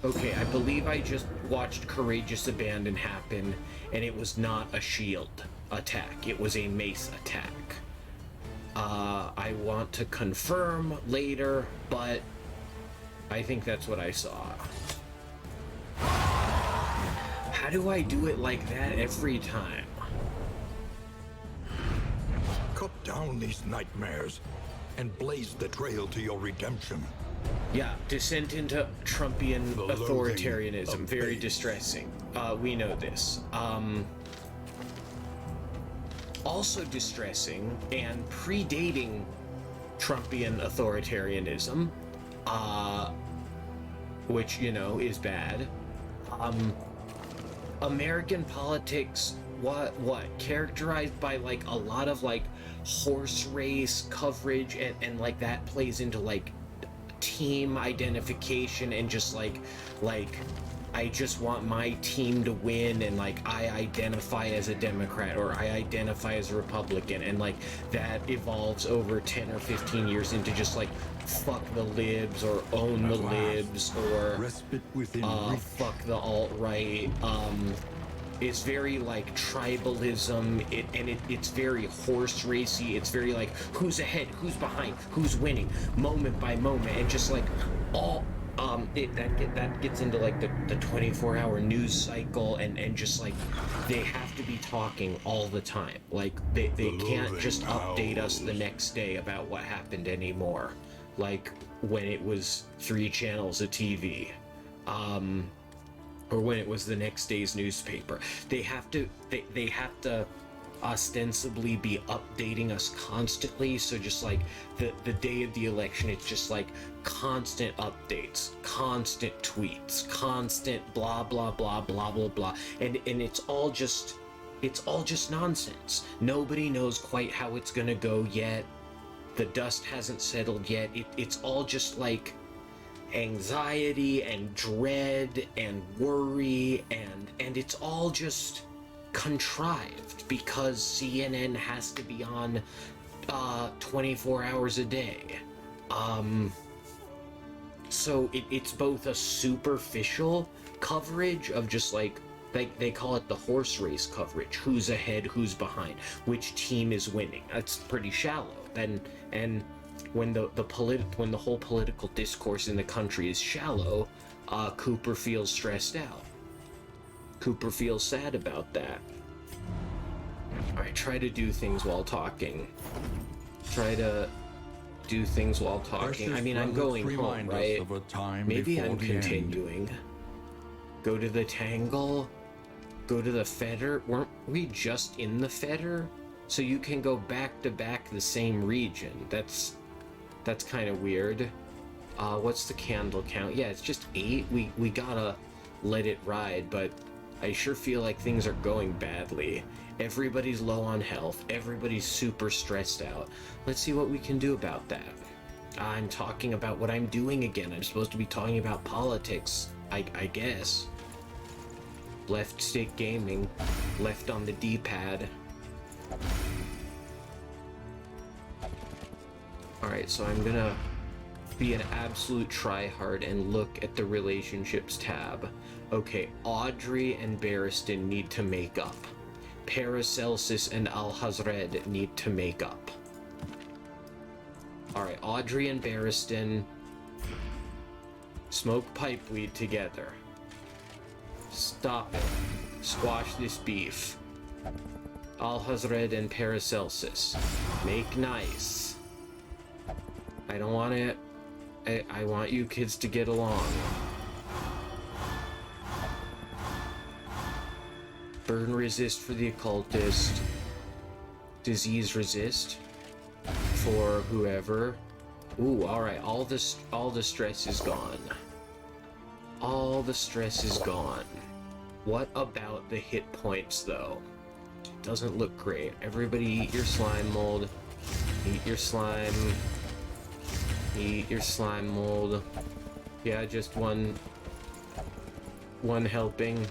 Okay, I believe I just watched Courageous Abandon happen, and it was not a shield attack. It was a mace attack. I want to confirm later, but I think that's what I saw. How do I do it like that every time? Cut down these nightmares and blaze the trail to your redemption. Yeah, descent into Trumpian authoritarianism. Very distressing. We know this. Also distressing and predating Trumpian authoritarianism, which, you know, is bad. American politics, what characterized by like a lot of like horse race coverage, and like that plays into like team identification and just like I just want my team to win, and like I identify as a Democrat or I identify as a Republican, and like that evolves over 10 or 15 years into just like fuck the libs or own the libs or fuck the alt-right. It's very like tribalism, it's very horse racy. It's very like who's ahead, who's behind, who's winning, moment by moment, and just like all that gets into like the 24-hour news cycle, and just like they have to be talking all the time. Like they can't just update us the next day about what happened anymore. Like when it was 3 channels of TV, or when it was the next day's newspaper. They have to ostensibly be updating us constantly. So just like the day of the election, it's just like constant updates, constant tweets, constant blah blah blah blah blah blah, and it's all just nonsense. Nobody knows quite how it's gonna go yet. The dust hasn't settled yet. It's all just like anxiety and dread and worry, and it's all just contrived because CNN has to be on 24 hours a day. So it's both a superficial coverage of just like they call it the horse race coverage. Who's ahead, who's behind, which team is winning. That's pretty shallow. And when the whole political discourse in the country is shallow, Cooper feels stressed out. Cooper feels sad about that. Alright, try to do things while talking. Try to do things while talking. I mean, I'm going home, right? Maybe I'm continuing. Go to the Tangle. Go to the Feder. Weren't we just in the Feder? So you can go back to back the same region. That's kind of weird. What's the candle count? Yeah, it's just 8. We gotta let it ride, but I sure feel like things are going badly. Everybody's low on health. Everybody's super stressed out. Let's see what we can do about that. I'm talking about what I'm doing again. I'm supposed to be talking about politics, I guess. Left stick gaming. Left on the D-pad. Alright, so I'm gonna be an absolute tryhard and look at the relationships tab. Okay, Audrey and Barristan need to make up. Paracelsus and Alhazred need to make up. Alright, Audrey and Barristan smoke pipeweed together. Stop it. Squash this beef. Alhazred and Paracelsus. Make nice. I don't want it. I want you kids to get along. Burn resist for the occultist. Disease resist for whoever. Ooh, alright, all the stress is gone. All the stress is gone. What about the hit points though? Doesn't look great. Everybody eat your slime mold. Eat your slime. Eat your slime mold. Yeah, just one helping.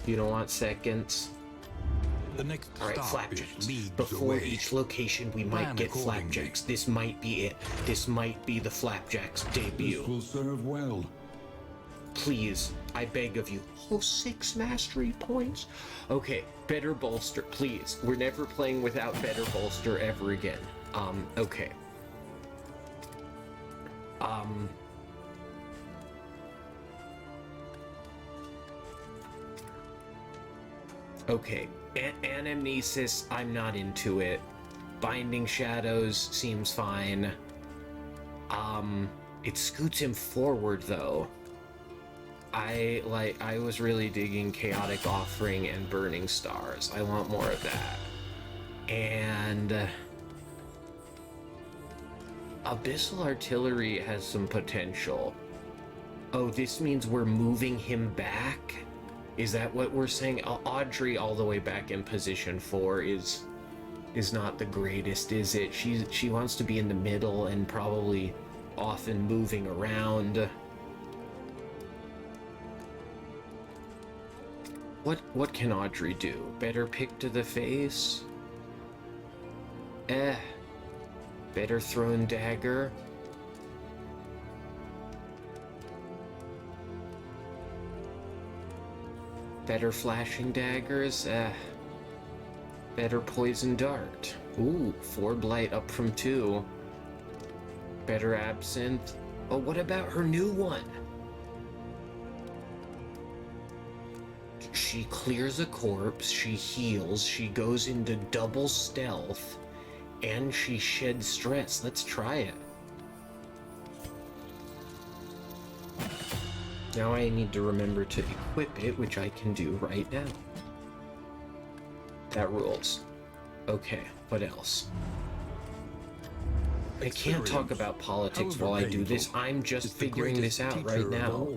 You don't want seconds. The next Alright, flapjacks. Before each location we might get flapjacks. This might be it. This might be the flapjacks debut. This will serve well. Please, I beg of you. Oh, 6 mastery points? Okay, better bolster, please. We're never playing without better bolster ever again. Okay. Okay, Anamnesis, I'm not into it. Binding Shadows seems fine. It scoots him forward, though. I was really digging Chaotic Offering and Burning Stars. I want more of that. And Abyssal Artillery has some potential. Oh, this means we're moving him back? Is that what we're saying? Audrey all the way back in position 4 is not the greatest, is it? She wants to be in the middle and probably often moving around. What can Audrey do? Better pick to the face? Better thrown dagger? Better flashing daggers? Better poison dart. Ooh, 4 blight up from 2. Better absinthe. Oh, what about her new one? She clears a corpse, she heals, she goes into double stealth, and she sheds stress. Let's try it. Now I need to remember to equip it, which I can do right now. That rules. Okay, what else? I can't talk about politics while I do this. I'm just figuring this out right now.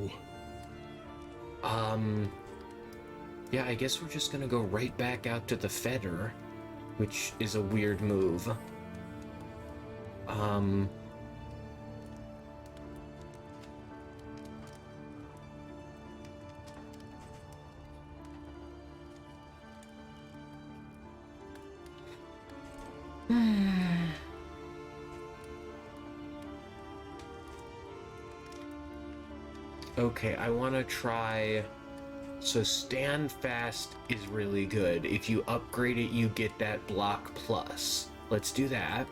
Yeah, I guess we're just gonna go right back out to the Feder, which is a weird move. Okay, I want to try... So Stand Fast is really good. If you upgrade it, you get that block plus. Let's do that.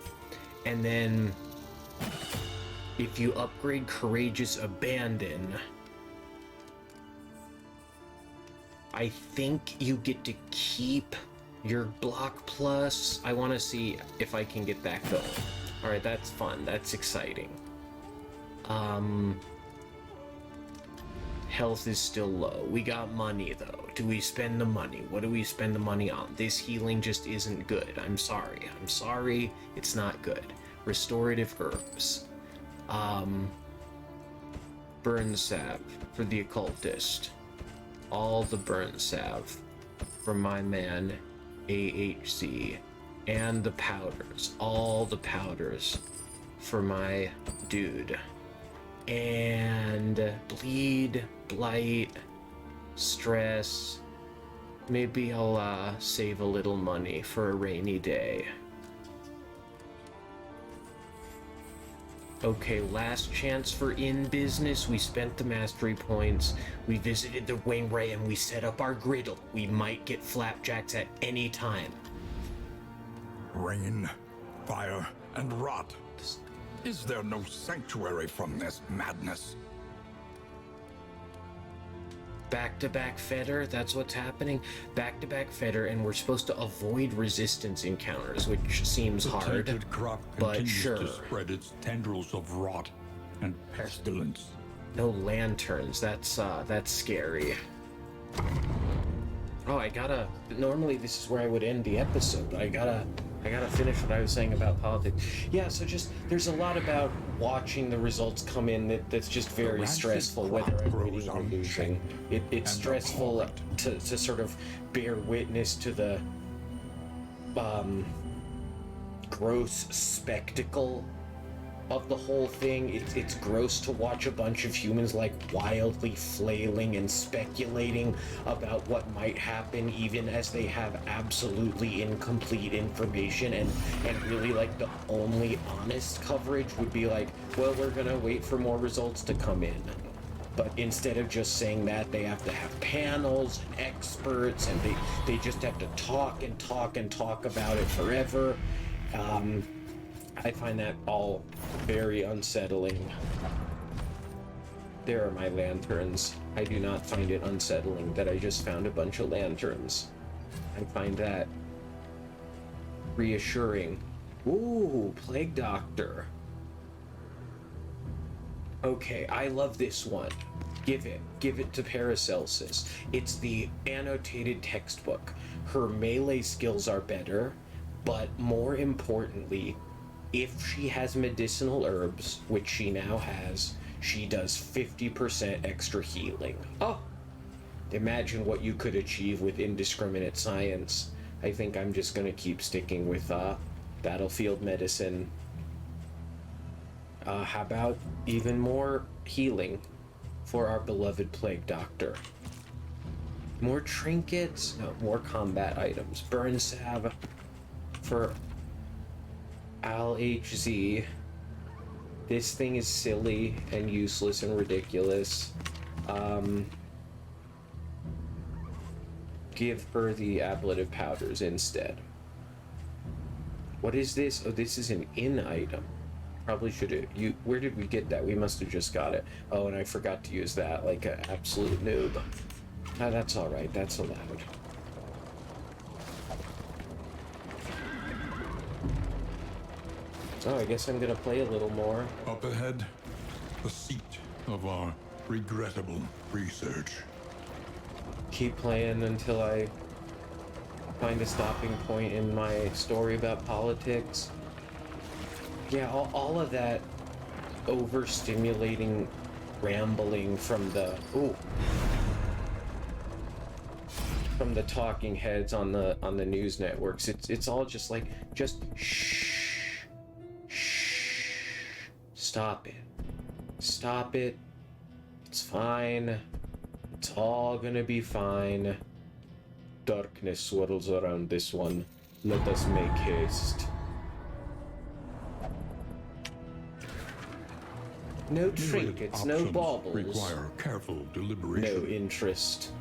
And then if you upgrade Courageous Abandon, I think you get to keep your block plus. I want to see if I can get that going. Alright, that's fun. That's exciting. Health is still low. We got money, though. Do we spend the money? What do we spend the money on? This healing just isn't good. I'm sorry. I'm sorry. It's not good. Restorative herbs. Burn salve for the occultist. All the burn salve for my man, AHC. And the powders. All the powders for my dude. And bleed, blight, stress. Maybe I'll save a little money for a rainy day. Okay, last chance for in business. We spent the mastery points. We visited the Wainwright and we set up our griddle. We might get flapjacks at any time. Rain, fire, and rot. Is there no sanctuary from this madness? Back-to-back Feder, that's what's happening. Back-to-back Feder, and we're supposed to avoid resistance encounters, which seems hard, tainted crop but continues sure. to spread its tendrils of rot and pestilence. No lanterns, that's scary. Oh, normally this is where I would end the episode, but I gotta finish what I was saying about politics. Yeah, so there's a lot about watching the results come in that's just very stressful, whether I'm winning or losing. It's stressful to sort of bear witness to the gross spectacle of the whole thing. It's gross to watch a bunch of humans like wildly flailing and speculating about what might happen, even as they have absolutely incomplete information, and really like the only honest coverage would be like, well, we're gonna wait for more results to come in. But instead of just saying that, they have to have panels and experts, and they just have to talk and talk and talk about it forever. I find that all very unsettling. There are my lanterns. I do not find it unsettling that I just found a bunch of lanterns. I find that reassuring. Ooh, Plague Doctor. Okay, I love this one. Give it to Paracelsus. It's the annotated textbook. Her melee skills are better, but more importantly, if she has medicinal herbs, which she now has, she does 50% extra healing. Oh, imagine what you could achieve with indiscriminate science. I think I'm just gonna keep sticking with battlefield medicine. How about even more healing for our beloved Plague Doctor? More trinkets? No, more combat items. Burn salve for LHZ. This thing is silly and useless and ridiculous. Give her the ablative powders instead. What is this? Oh, this is an in item. Probably should have. Where did we get that? We must have just got it. Oh, and I forgot to use that like an absolute noob. Ah, that's alright, that's allowed. Oh, I guess I'm gonna play a little more. Up ahead, the seat of our regrettable research. Keep playing until I find a stopping point in my story about politics. Yeah, all of that overstimulating rambling from the talking heads on the news networks. It's all just like, just shh, stop it, it's fine, it's all gonna be fine. Darkness swirls around this one, let us make haste. No trinkets, no baubles. Require careful deliberation. No interest.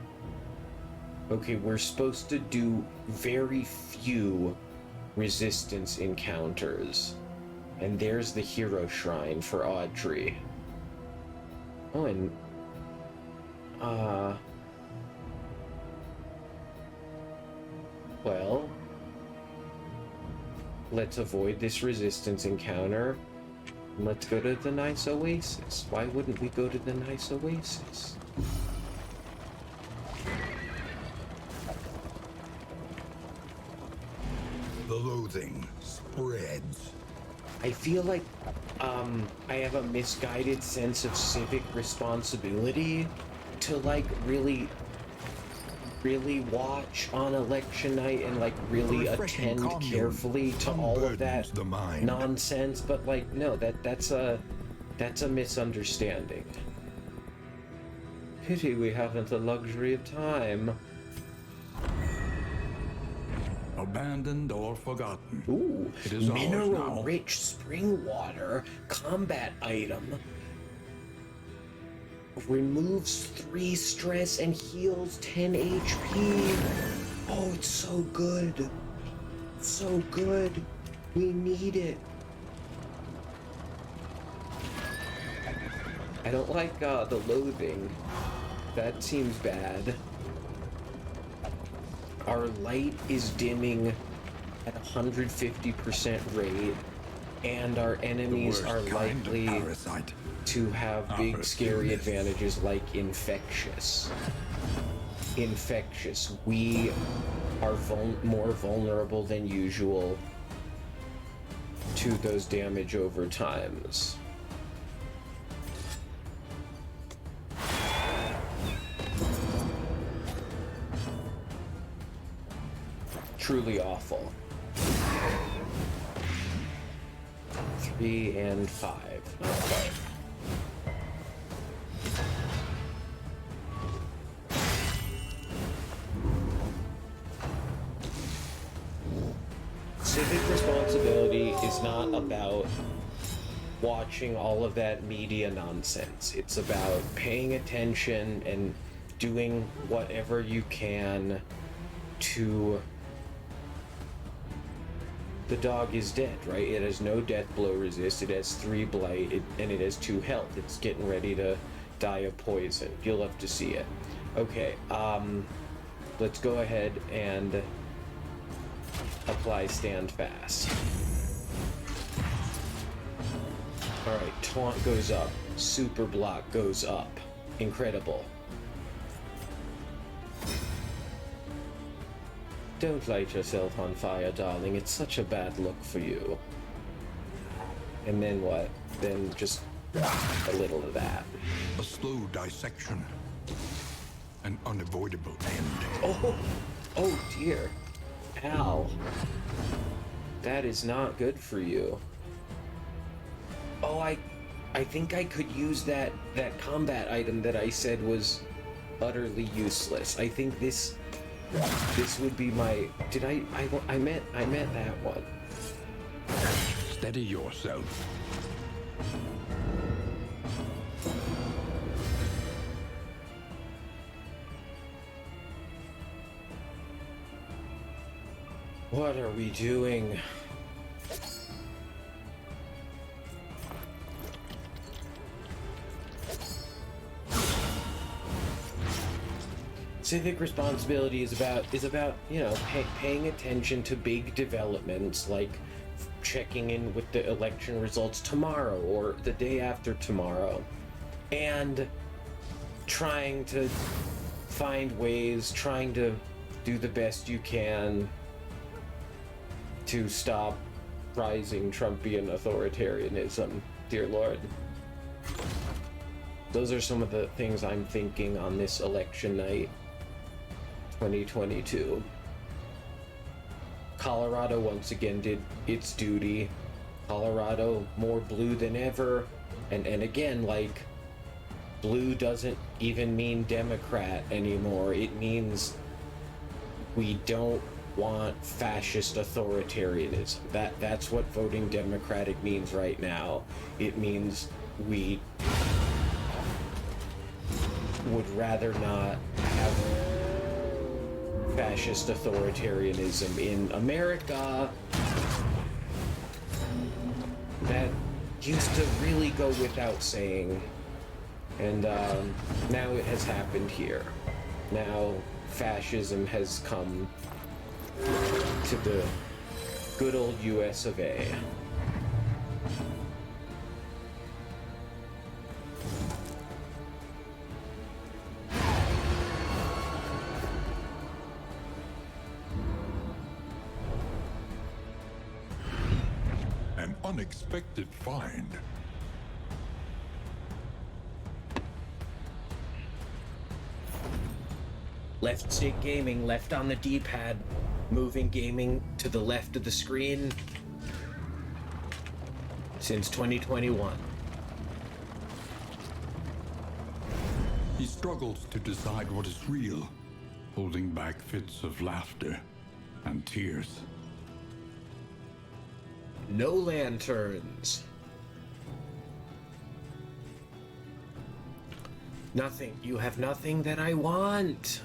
Okay, we're supposed to do very few resistance encounters. And there's the hero shrine for Audrey. Oh, and... well... let's avoid this resistance encounter. Let's go to the nice oasis. Why wouldn't we go to the nice oasis? The loathing spreads. I feel like I have a misguided sense of civic responsibility to like really watch on election night and like really attend carefully to all of that nonsense, but like no, that's a misunderstanding. Pity we haven't the luxury of time. Abandoned or forgotten. Ooh, it is mineral-rich spring water combat item. Removes 3 stress and heals 10 HP. Oh, it's so good. So good. We need it. I don't like the loathing. That seems bad. Our light is dimming at 150% rate, and our enemies are likely to have big scary advantages like infectious. We are more vulnerable than usual to those damage over times. Truly awful. 3 and 5, not quite. Civic responsibility is not about watching all of that media nonsense. It's about paying attention and doing whatever you can to... The dog is dead, right? It has no death blow resist, it has 3 blight, and it has 2 health. It's getting ready to die of poison. You'll have to see it. Okay, let's go ahead and apply stand fast. Alright, taunt goes up. Super block goes up. Incredible. Don't light yourself on fire, darling. It's such a bad look for you. And then what? Then just a little of that. A slow dissection. An unavoidable end. Oh dear. Ow. That is not good for you. Oh, I think I could use that combat item that I said was utterly useless. I think this would be my... Did I meant that one. Steady yourself. What are we doing? Civic responsibility is about paying attention to big developments, like checking in with the election results tomorrow or the day after tomorrow, and trying to find ways, trying to do the best you can to stop rising Trumpian authoritarianism, dear Lord. Those are some of the things I'm thinking on this election night, 2022. Colorado once again did its duty. Colorado more blue than ever. And again, like, blue doesn't even mean Democrat anymore. It means we don't want fascist authoritarianism. That's what voting Democratic means right now. It means we would rather not have fascist authoritarianism in America. That used to really go without saying, and now it has happened here. Now fascism has come to the good old US of A. An unexpected find. Left stick gaming, left on the D-pad, moving gaming to the left of the screen since 2021. He struggles to decide what is real, holding back fits of laughter and tears. No lanterns. Nothing. You have nothing that I want.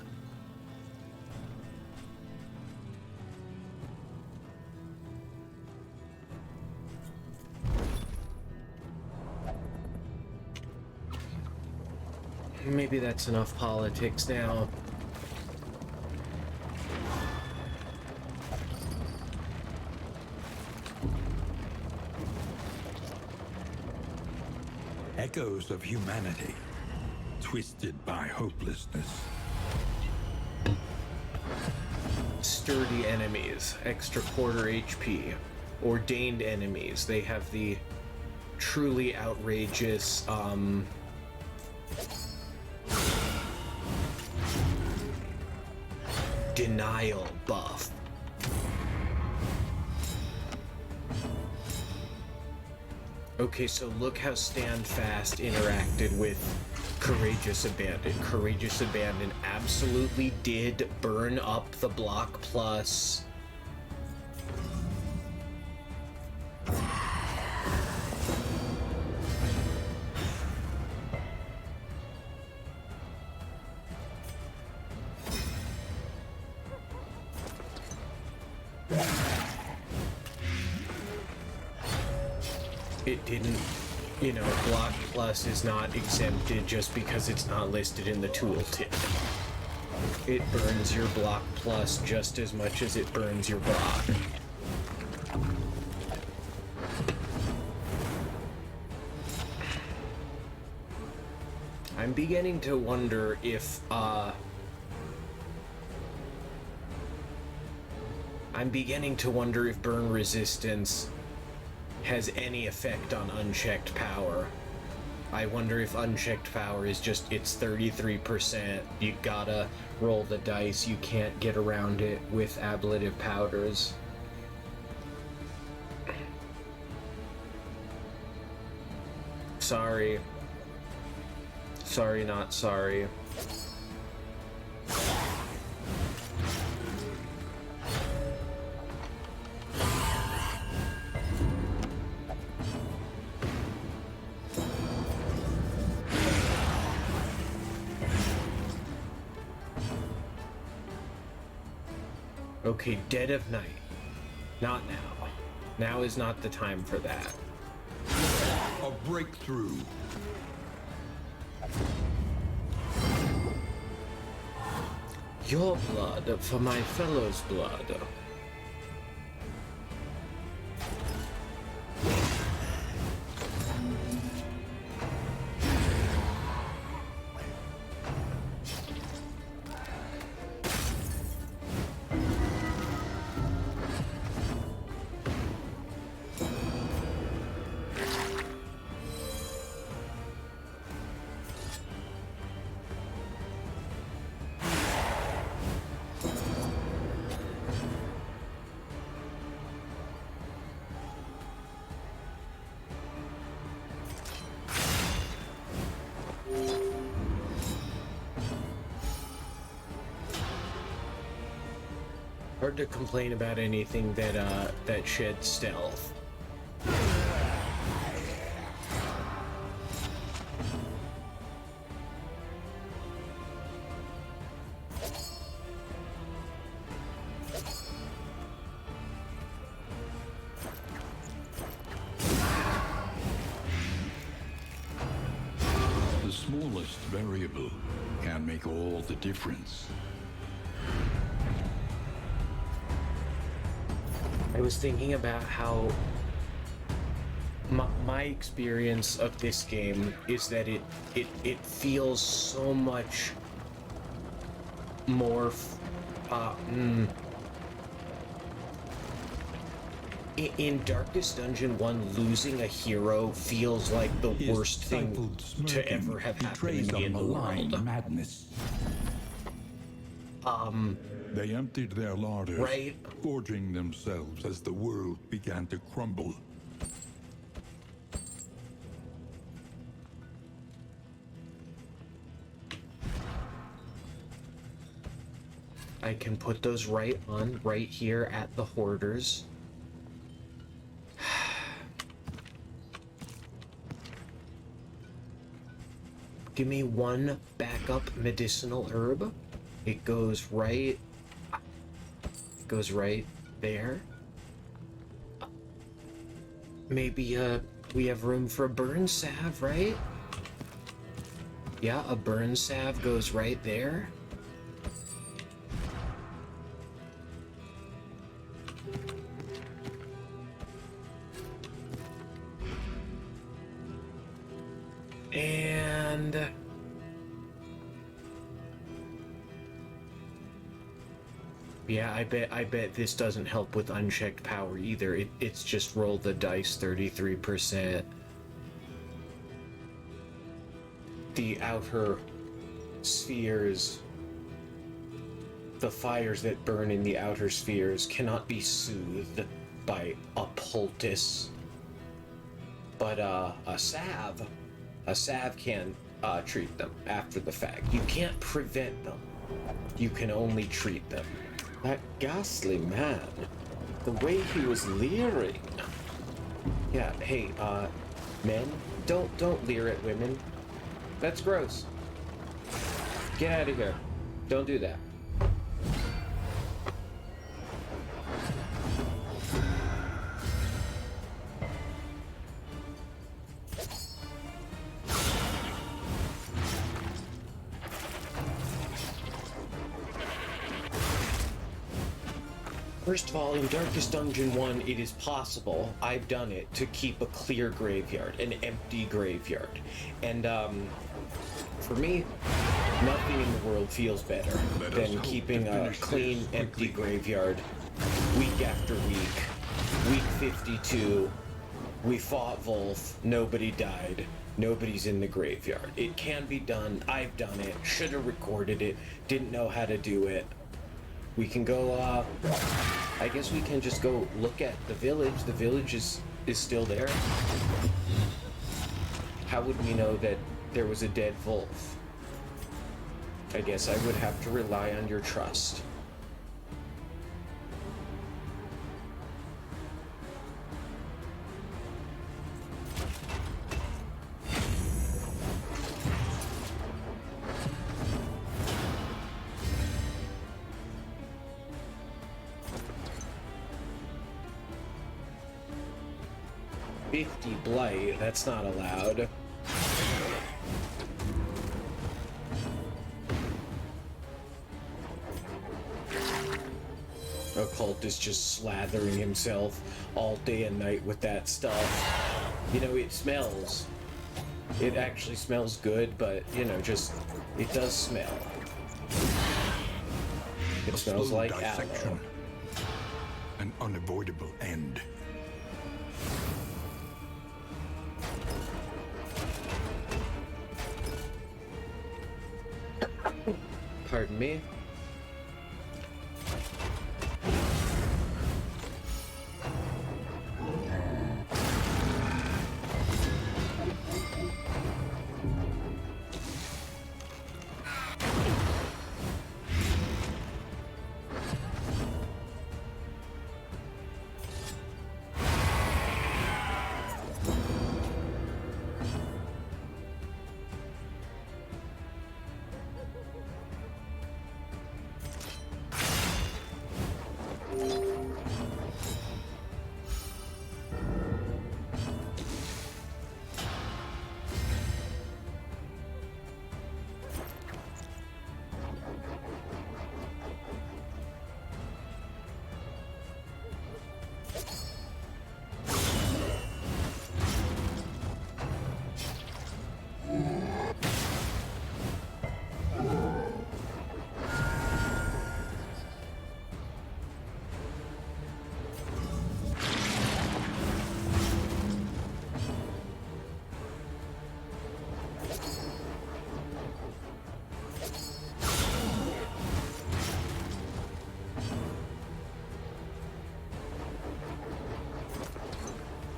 Maybe that's enough politics now. Echoes of humanity, twisted by hopelessness. Sturdy enemies, extra quarter HP. Ordained enemies, they have the truly outrageous, denial buff. Okay, so look how Standfast interacted with Courageous Abandon. Courageous Abandon absolutely did burn up the block plus. It didn't, block plus is not exempted just because it's not listed in the tooltip. It burns your block plus just as much as it burns your block. I'm beginning to wonder if, burn resistance has any effect on unchecked power. I wonder if unchecked power is just, it's 33%. You gotta roll the dice. You can't get around it with ablative powders. Sorry. Sorry, not sorry. Okay, dead of night. Not now. Now is not the time for that. A breakthrough. Your blood for my fellow's blood. Hard to complain about anything that sheds stealth. The smallest variable can make all the difference. I was thinking about how my experience of this game is that it feels so much more in Darkest Dungeon 1, losing a hero feels like the worst thing to ever have happened in the world. Madness. They emptied their larders, Right. forging themselves as the world began to crumble. I can put those right here at the hoarders. Give me one backup medicinal herb. It goes right there. Maybe we have room for a burn salve, right? Yeah, a burn salve goes right there. And yeah, I bet this doesn't help with unchecked power either. It's just roll the dice 33%. The outer spheres, the fires that burn in the outer spheres cannot be soothed by a poultice. But a salve can treat them after the fact. You can't prevent them. You can only treat them. That ghastly man, the way he was leering. Yeah, hey, men, don't leer at women. That's gross. Get out of here. Don't do that. First of all, in Darkest Dungeon 1, it is possible, I've done it, to keep a clear graveyard, an empty graveyard. And, for me, nothing in the world feels better than keeping a clean, empty graveyard week after week. Week 52, we fought Wolf, nobody died, nobody's in the graveyard. It can be done, I've done it, should have recorded it, didn't know how to do it. We can go, I guess we can just go look at the village. The village is still there. How would we know that there was a dead wolf? I guess I would have to rely on your trust. Blight, that's not allowed. Geralt is just slathering himself all day and night with that stuff. You know, it smells. It actually smells good, but, you know, just, it does smell. It smells like aloe. An unavoidable end. Pardon me?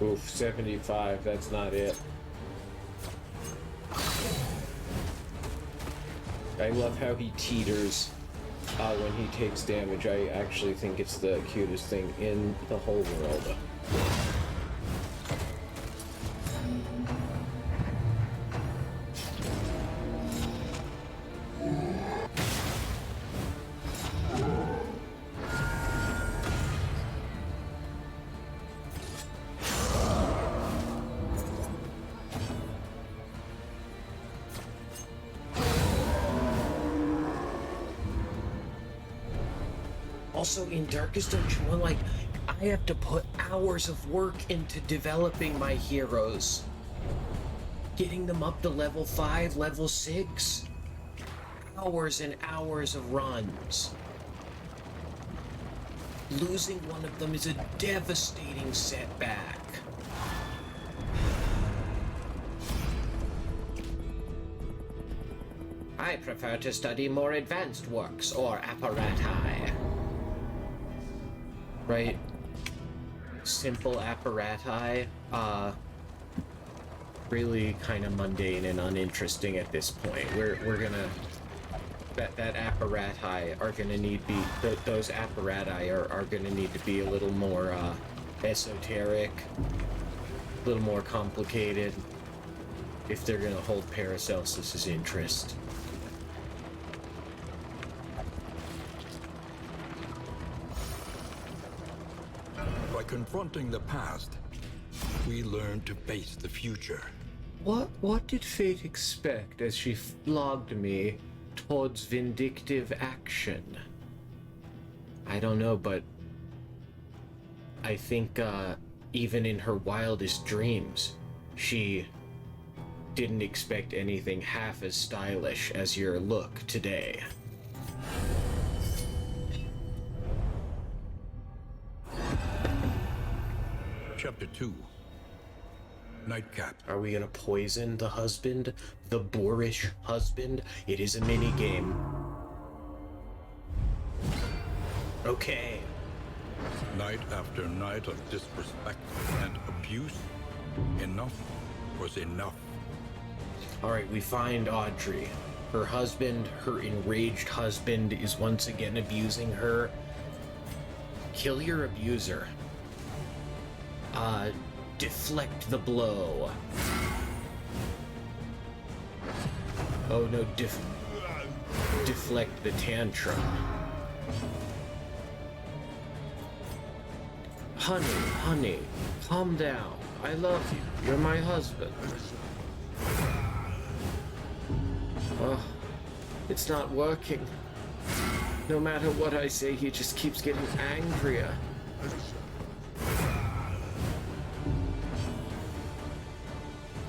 Oof, 75, that's not it. I love how he teeters when he takes damage. I actually think it's the cutest thing in the whole world. Also, in Darkest Dungeon 1, like, I have to put hours of work into developing my heroes. Getting them up to level 5, level 6. Hours and hours of runs. Losing one of them is a devastating setback. I prefer to study more advanced works or apparati. Right? Simple apparati, really kind of mundane and uninteresting at this point. We're gonna that apparati are gonna need those apparati are gonna need to be a little more esoteric, a little more complicated if they're gonna hold Paracelsus's interest. By confronting the past, we learn to face the future. What did fate expect as she flogged me towards vindictive action? I don't know, but I think even in her wildest dreams, she didn't expect anything half as stylish as your look today. Chapter 2. Nightcap. Are we gonna poison the husband? The boorish husband? It is a mini game. Okay. Night after night of disrespect and abuse, enough was enough. Alright, we find Audrey. Her husband, her enraged husband, is once again abusing her. Kill your abuser. Deflect the blow. Oh no, deflect the tantrum. Honey, calm down. I love you. You're my husband. Oh, it's not working. No matter what I say, he just keeps getting angrier.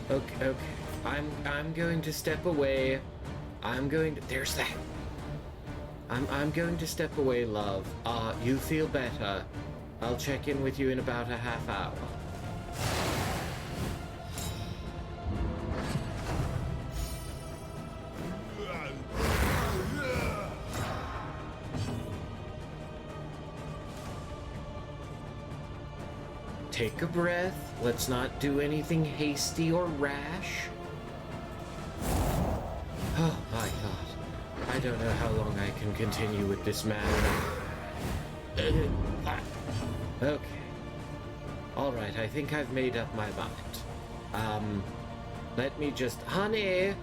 Okay. I'm going to step away. There's that. I'm going to step away, love. You feel better. I'll check in with you in about a half hour. Take a breath. Let's not do anything hasty or rash. Oh my god. I don't know how long I can continue with this man. Okay. Alright, I think I've made up my mind. Let me just... Honey,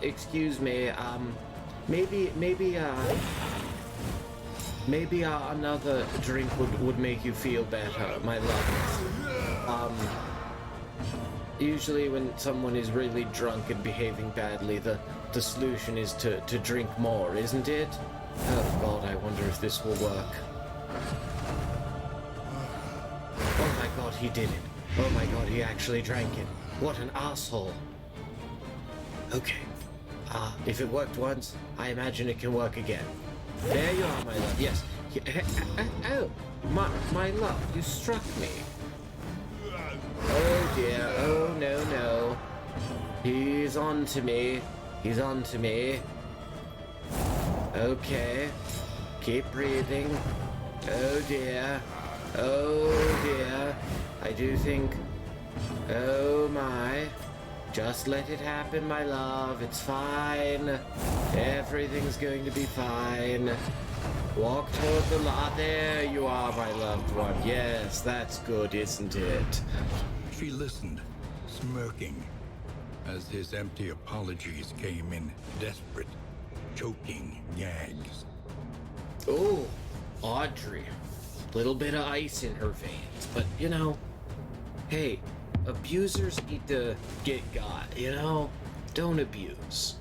excuse me, maybe another drink would make you feel better, my love. Usually when someone is really drunk and behaving badly, the solution is to drink more, isn't it? Oh god, I wonder if this will work. Oh my god, he did it. Oh my god, he actually drank it. What an asshole. Okay. If it worked once, I imagine it can work again. There you are, my love. Yes. Oh, my love, you struck me. Oh dear. Oh no. He's on to me. Okay. Keep breathing. Oh dear. I do think... Oh my. Just let it happen, my love. It's fine. Everything's going to be fine. Walk toward the light. There you are, my loved one. Yes, that's good, isn't it? She listened, smirking, as his empty apologies came in desperate, choking gags. Oh, Audrey. Little bit of ice in her veins, but you know, hey, abusers need to get got, you know? Don't abuse.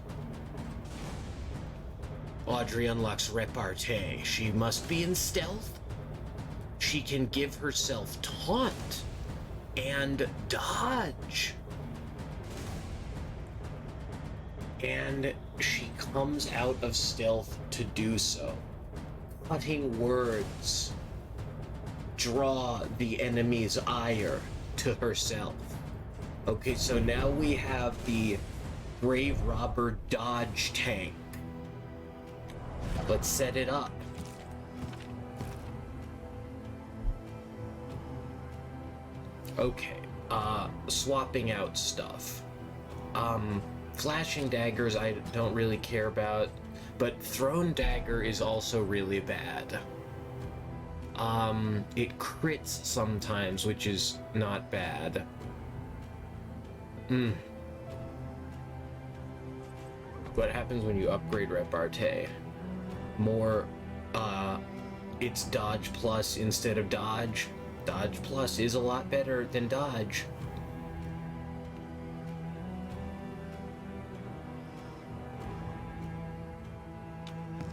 Audrey unlocks repartee. She must be in stealth. She can give herself taunt and dodge. And she comes out of stealth to do so. Cutting words draw the enemy's ire to herself. Okay, so now we have the Grave Robber dodge tank. Let's set it up. Okay, swapping out stuff. Flashing daggers I don't really care about, but thrown dagger is also really bad. It crits sometimes, which is not bad. What happens when you upgrade repartee? More, it's dodge plus instead of dodge. Dodge plus is a lot better than dodge.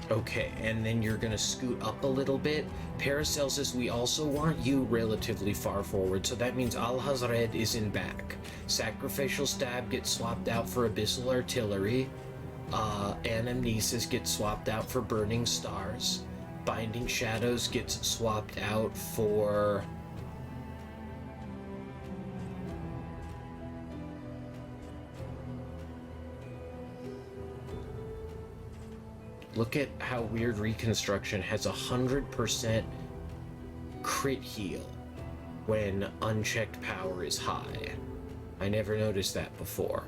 Okay, and then you're gonna scoot up a little bit. Paracelsus, we also want you relatively far forward, so that means Al-Hazred is in back. Sacrificial Stab gets swapped out for Abyssal Artillery. Anamnesis gets swapped out for Burning Stars. Binding Shadows gets swapped out for... Look at how weird Reconstruction has 100% crit heal when unchecked power is high. I never noticed that before.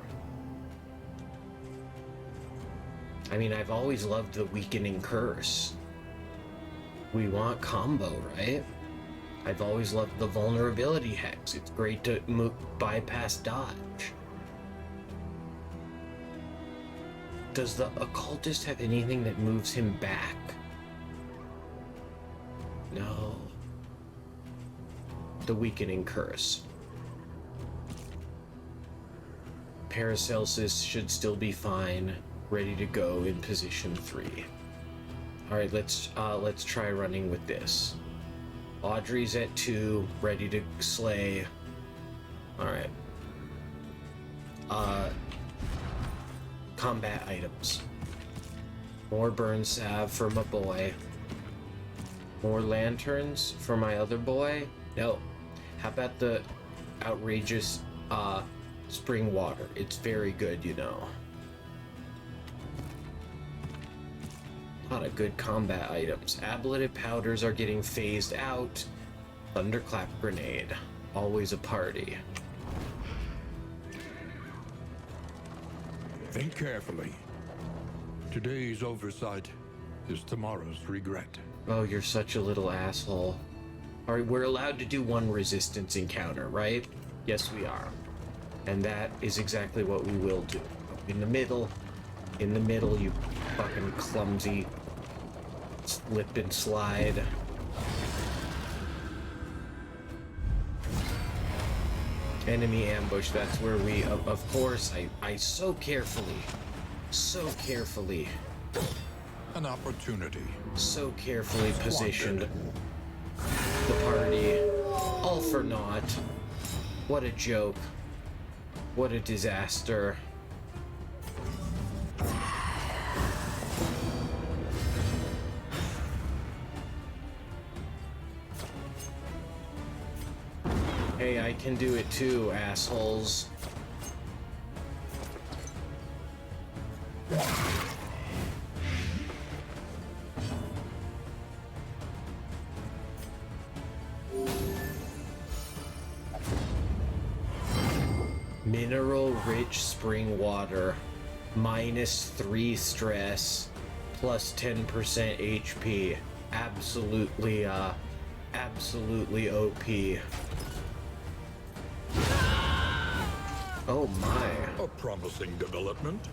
I mean, I've always loved the Weakening Curse. We want combo, right? I've always loved the Vulnerability Hex. It's great to bypass dodge. Does the Occultist have anything that moves him back? No. The Weakening Curse. Paracelsus should still be fine. ready to go in position 3. All right, let's try running with this. Audrey's at 2, ready to slay. All right. Combat items. More burn salve for my boy. More lanterns for my other boy. No. How about the outrageous spring water? It's very good, you know. A lot of good combat items. Ablative powders are getting phased out. Thunderclap grenade. Always a party. Think carefully. Today's oversight is tomorrow's regret. Oh, you're such a little asshole. Alright, we're allowed to do one resistance encounter, right? Yes, we are. And that is exactly what we will do. In the middle, you fucking clumsy slip and slide. Enemy ambush, that's where we, of course, I so carefully, An opportunity. so carefully positioned the party, all for naught. What a joke. What a disaster. Hey, I can do it too, assholes. Mineral-rich spring water, -3 stress, plus 10% HP. Absolutely OP. Oh my. A promising development.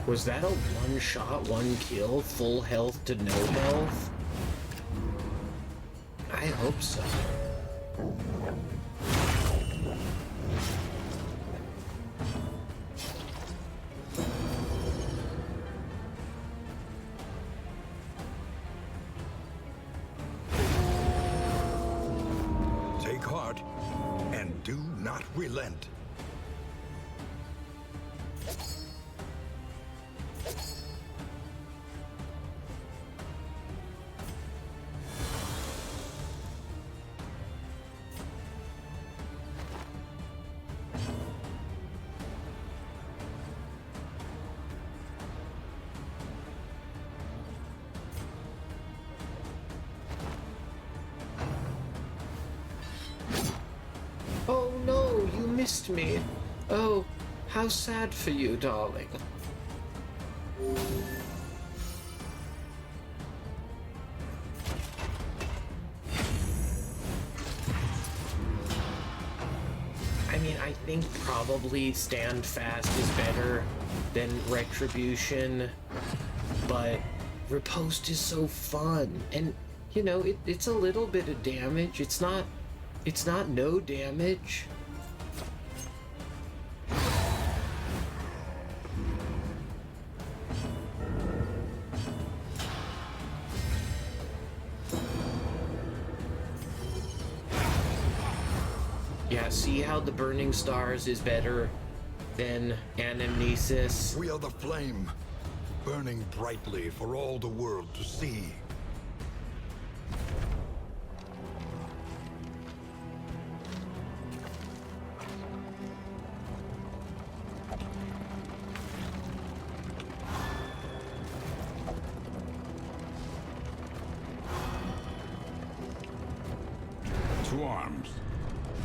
Was that a one shot, one kill, full health to no health? I hope so. Take heart and do not relent. Oh no, you missed me. Oh, how sad for you, darling. I mean, I think probably Stand Fast is better than Retribution, but Riposte is so fun, and you know, it's a little bit of damage. It's not no damage. Yeah, see how the Burning Stars is better than Anamnesis? We are the flame, burning brightly for all the world to see. To arms,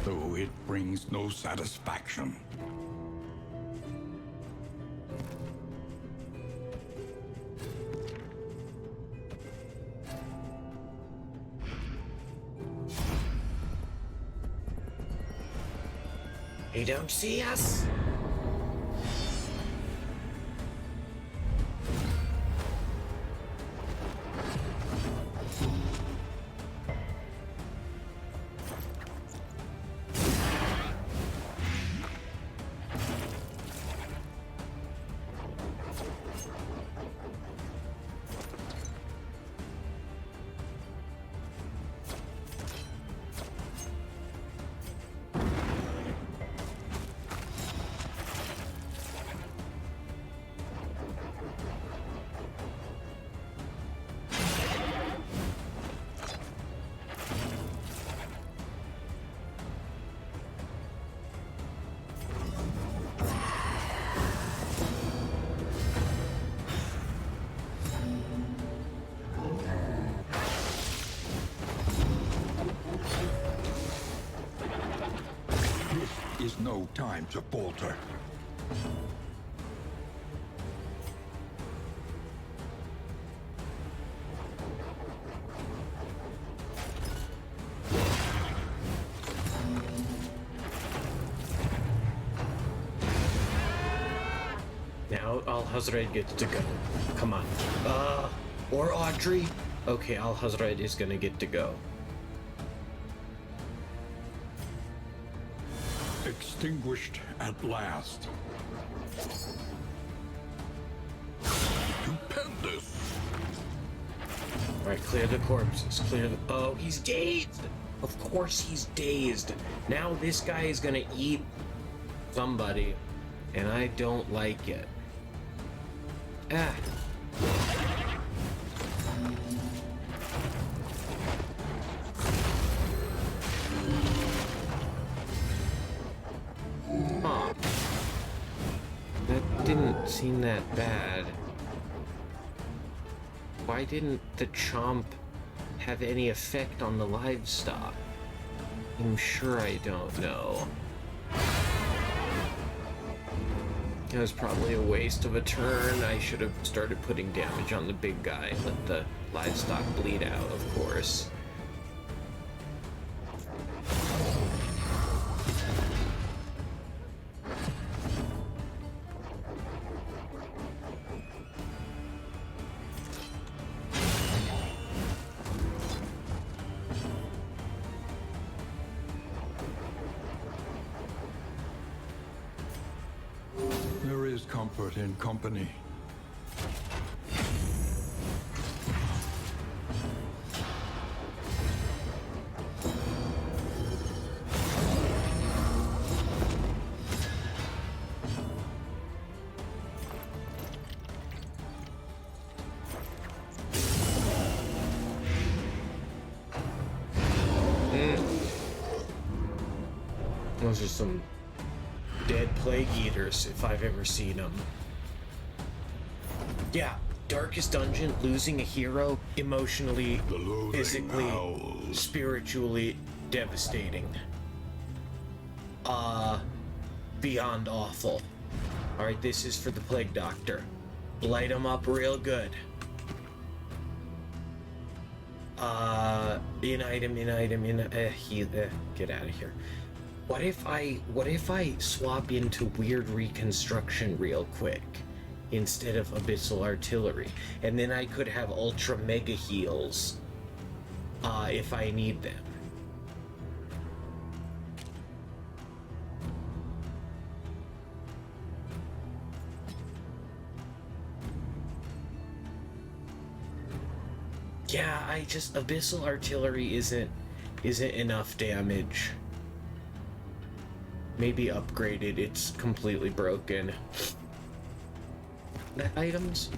though it brings no satisfaction. You don't see us? is no time to falter. Now Al-Hazred gets to go. Come on. Or Audrey. Okay, Al-Hazred is gonna get to go. Extinguished at last. Stupendous! Alright, clear the corpses. Clear the... Oh, he's dazed! Of course he's dazed. Now this guy is gonna eat somebody, and I don't like it. Ah. Huh. That didn't seem that bad. Why didn't the chomp have any effect on the livestock? I'm sure I don't know. It was probably a waste of a turn. I should have started putting damage on the big guy and let the livestock bleed out, of course. There is comfort in company. Those are some dead plague eaters, if I've ever seen them. Yeah, Darkest Dungeon, losing a hero, emotionally, physically, spiritually devastating. Beyond awful. Alright, this is for the Plague Doctor. Light him up real good. In item, get out of here. What if I swap into Weird Reconstruction real quick instead of Abyssal Artillery, and then I could have Ultra Mega Heals if I need them. Yeah, Abyssal Artillery isn't enough damage. Maybe upgraded, it's completely broken. Items?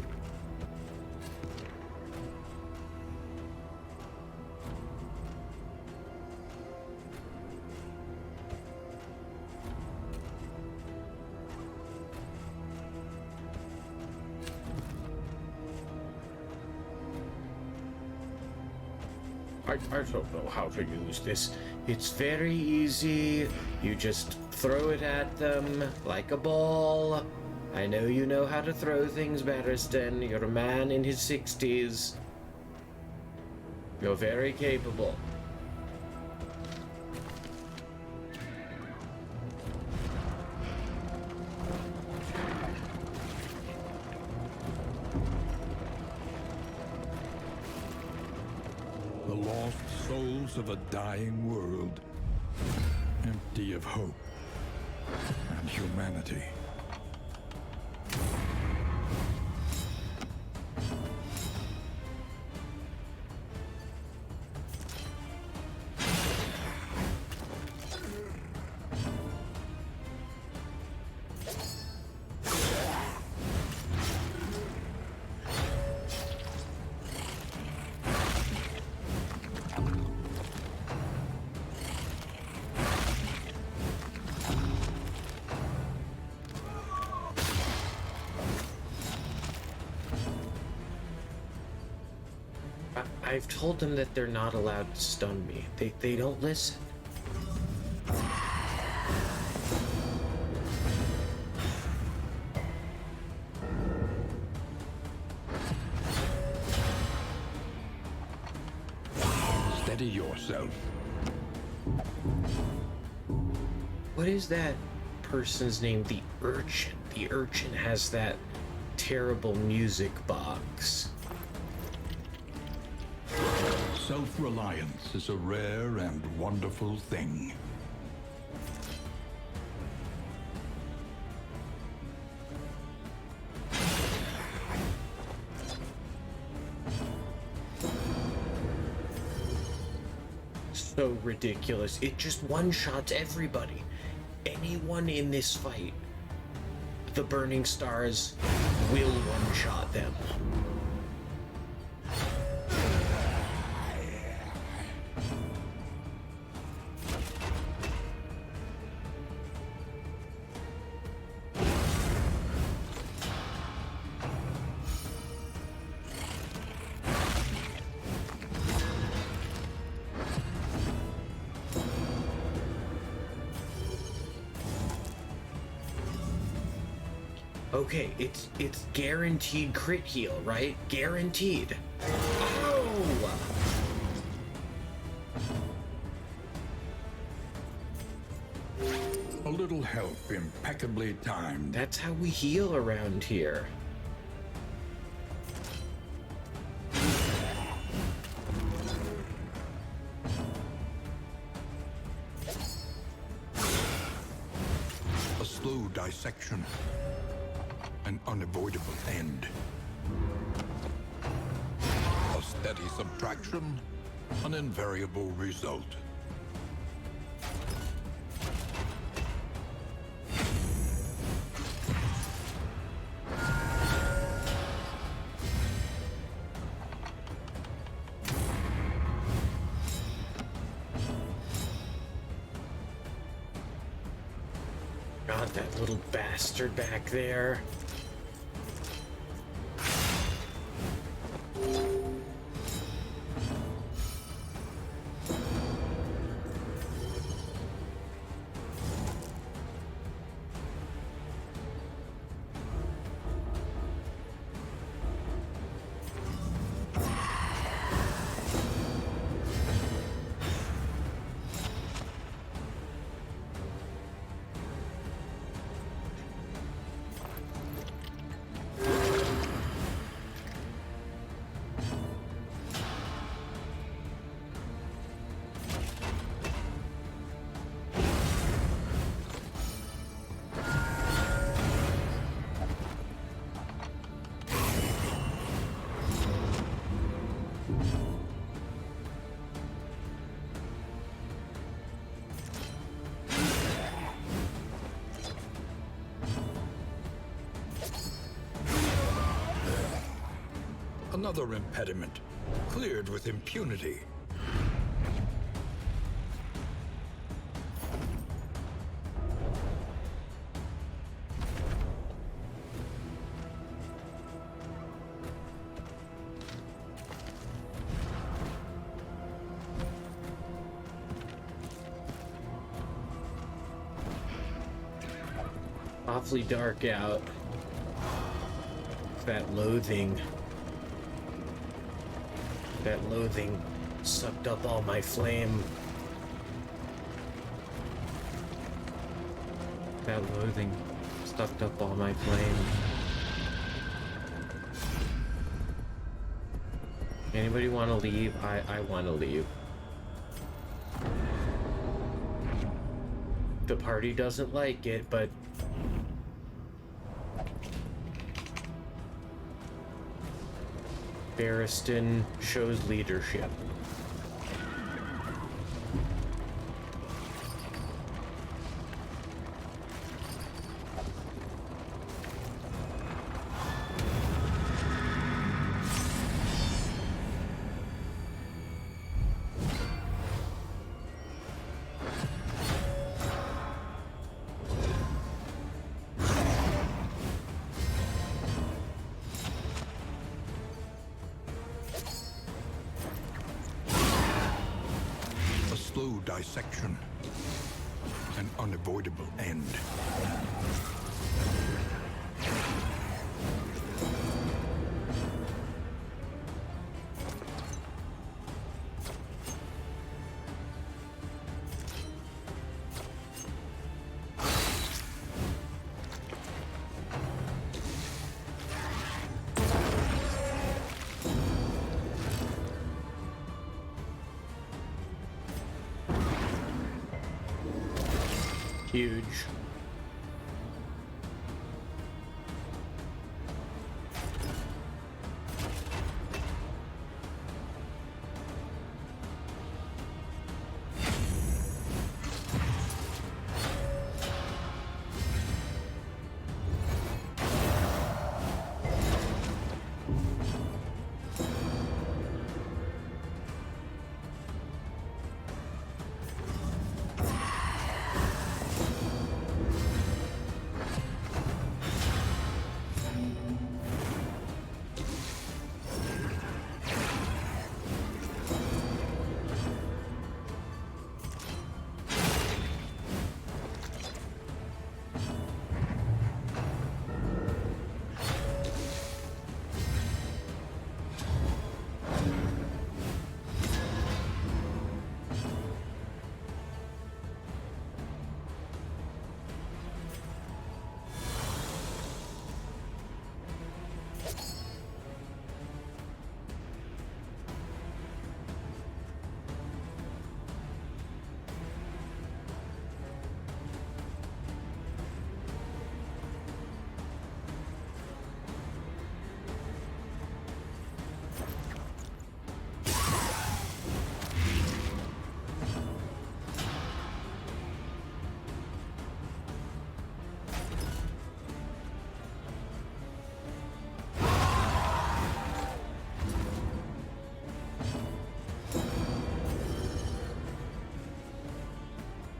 I don't know how to use this. It's very easy. You just throw it at them like a ball. I know you know how to throw things, Barristan. You're a man in his 60s. You're very capable. The lost souls of a dying world, empty of hope and humanity. I've told them that they're not allowed to stun me. They don't listen. Steady yourself. What is that person's name? The Urchin. The Urchin has that terrible music box. Self-reliance is a rare and wonderful thing. So ridiculous. It just one-shots everybody. Anyone in this fight, the Burning Stars will one-shot them. Okay, it's guaranteed crit heal, right? Guaranteed. Oh! A little help impeccably timed. That's how we heal around here. A slow dissection. An unavoidable end. A steady subtraction. An invariable result. God, that little bastard back there. Another impediment, cleared with impunity. Awfully dark out. That loathing. That loathing sucked up all my flame. That loathing sucked up all my flame. Anybody want to leave? I want to leave. The party doesn't like it, but Barristan shows leadership. Slow dissection. An unavoidable end. Huge.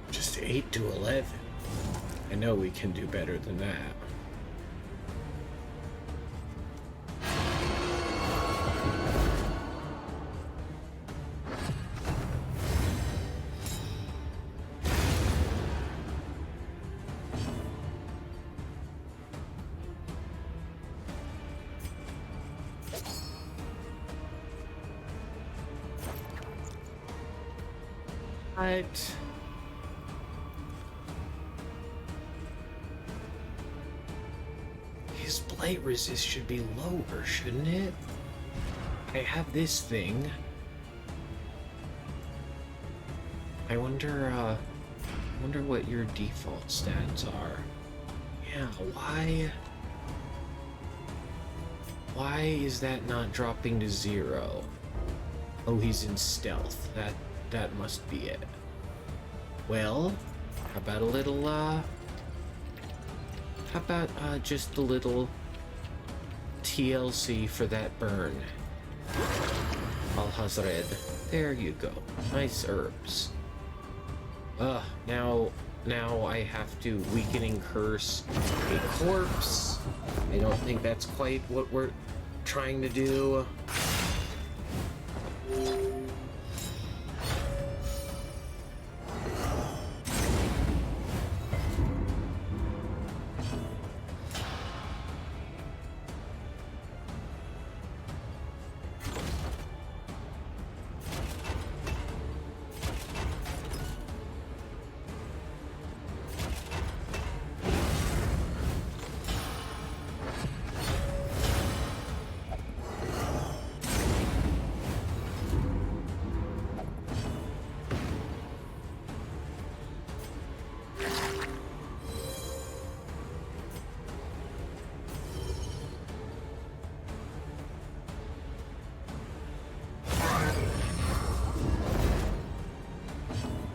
Just 8 to 11. I know we can do better than that. Right. His blight resist should be lower, shouldn't it? I have this thing. I wonder what your default stats are. Yeah, why is that not dropping to 0? Oh, he's in stealth. That must be it. Well, how about a little, just a little TLC for that burn? Al-Hazred. There you go. Nice herbs. Now I have to weakening curse a corpse. I don't think that's quite what we're trying to do.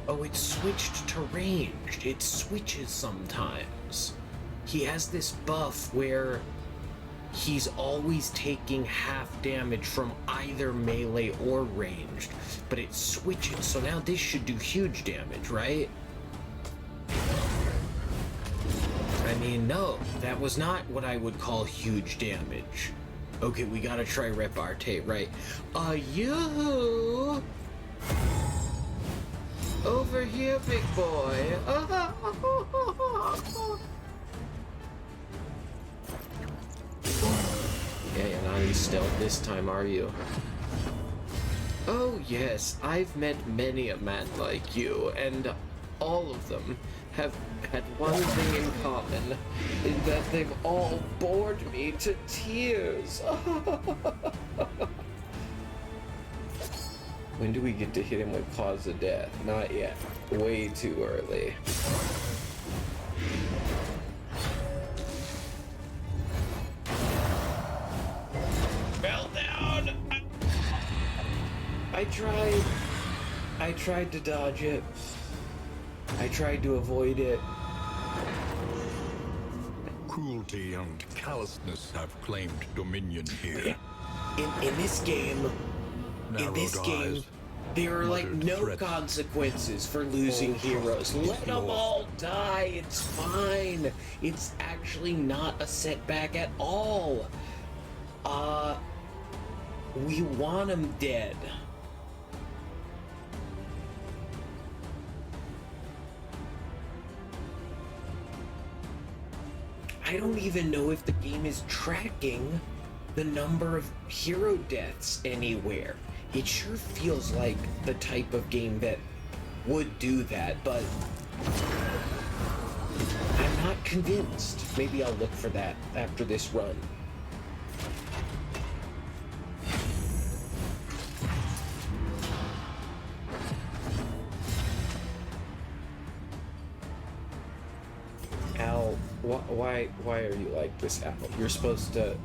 Oh, it switched to ranged. It switches sometimes. He has this buff where he's always taking half damage from either melee or ranged, but it switches, so now this should do huge damage, right? I mean, no, that was not what I would call huge damage. Okay, we gotta try repartee, right? You over here, big boy. Yeah, you're not in stealth this time, are you? Oh yes, I've met many a man like you, and all of them have had one thing in common, is that they've all bored me to tears. When do we get to hit him with cause of death? Not yet. Way too early. tried to dodge it. I tried to avoid it. Cruelty and callousness have claimed dominion here. In this game, Narrowed-eyes, there are like muttered no threats. consequences for losing All heroes. trust is Let them lost. all die. It's fine. It's actually not a setback at all. We want them dead. I don't even know if the game is tracking the number of hero deaths anywhere. It sure feels like the type of game that would do that, but I'm not convinced. Maybe I'll look for that after this run. Al, why are you like this, Al? You're supposed to...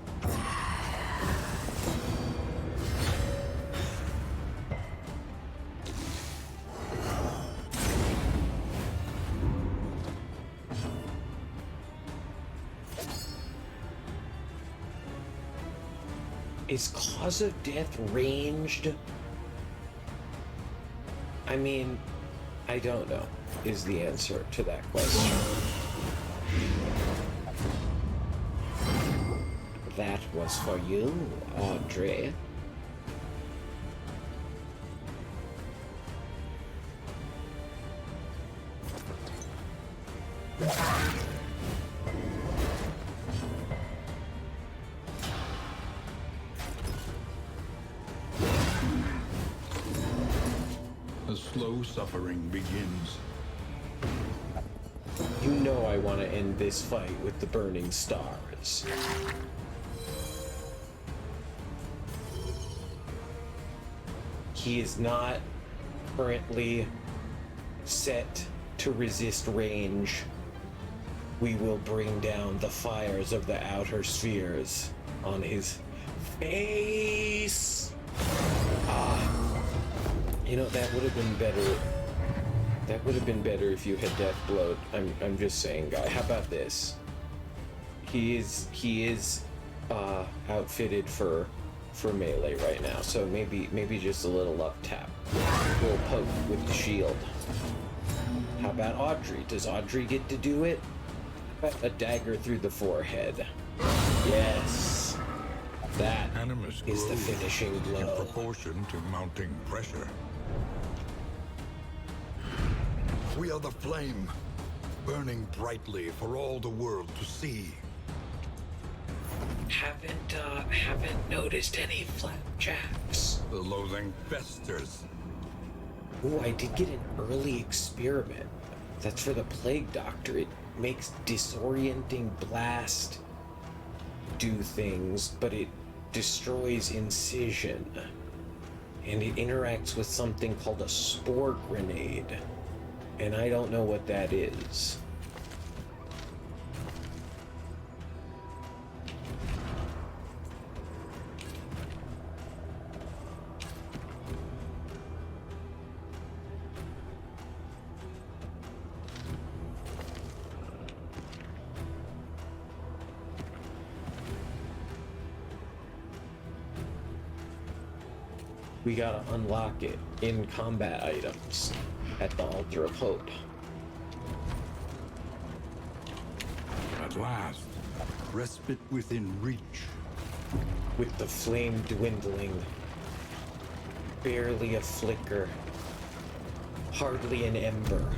Is cause of death ranged? I mean, I don't know, is the answer to that question. That was for you, Audrey. The slow suffering begins. You know I want to end this fight with the burning stars. He is not currently set to resist range. We will bring down the fires of the outer spheres on his face. You know, that would have been better. That would have been better if you had death blowed. I'm just saying, guy. How about this? He is outfitted for melee right now, so maybe just a little up tap, a little poke with the shield. How about Audrey? Does Audrey get to do it? How about a dagger through the forehead? Yes, that Animus is the grows finishing in blow. proportion to mounting pressure. We are the flame, burning brightly for all the world to see. Haven't noticed any flapjacks. The loathing festers. Ooh, I did get an early experiment. That's for the plague doctor. It makes disorienting blast do things, but it destroys incision. And it interacts with something called a spore grenade. And I don't know what that is. We gotta unlock it in combat items at the Altar of Hope. At last, respite within reach. With the flame dwindling, barely a flicker, hardly an ember,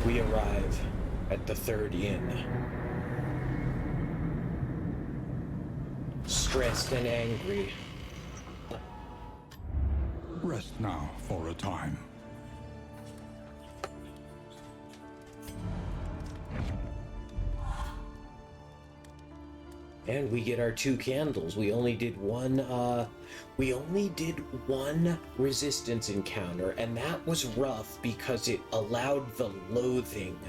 we arrive at the third inn. Stressed and angry, Rest now for a time. and we get our 2 candles. We only did one resistance encounter, and that was rough because it allowed the loathing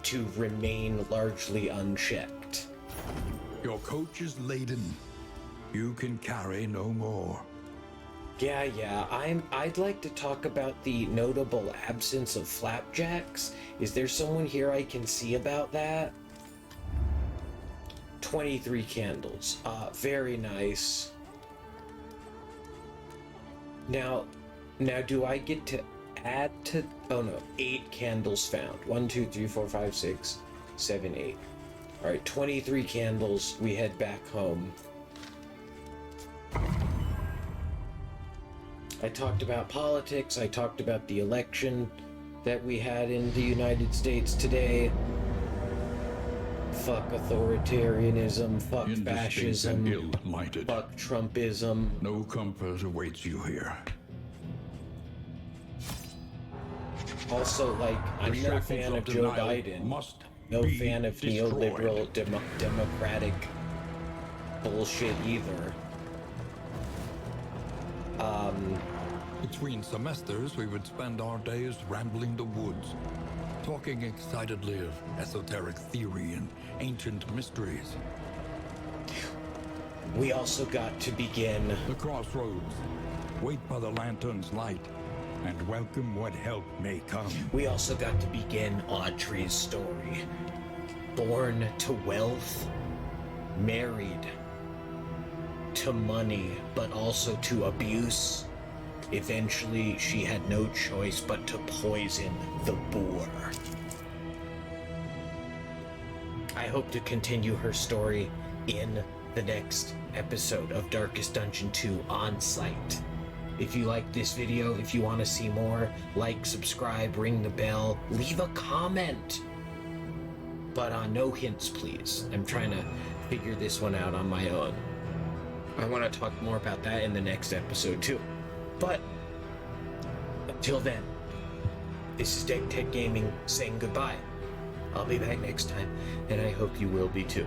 to remain largely unchecked. Your coach is laden. You can carry no more. Yeah. I'd like to talk about the notable absence of flapjacks. Is there someone here I can see about that? 23 candles. Very nice. Now do I get to add to... Oh no, 8 candles found. 1, 2, 3, 4, 5, 6, 7, 8. Alright, 23 candles. We head back home. I talked about politics. I talked about the election that we had in the United States today. Fuck authoritarianism. Fuck fascism. Ill-minded. Fuck Trumpism. No comfort awaits you here. Also, like, I'm no fan of Joe Biden. No fan of neoliberal democratic bullshit either. Between semesters, we would spend our days rambling the woods, talking excitedly of esoteric theory and ancient mysteries. We also got to begin The crossroads. Wait by the lantern's light, and welcome what help may come. We also got to begin Audrey's story. Born to wealth, married to money, but also to abuse. Eventually, she had no choice but to poison the boar. I hope to continue her story in the next episode of Darkest Dungeon 2 on site. If you like this video, if you want to see more, like, subscribe, ring the bell, leave a comment. But no hints, please. I'm trying to figure this one out on my own. I want to talk more about that in the next episode too. But until then, this is Deck Tech Gaming saying goodbye. I'll be back next time, and I hope you will be too.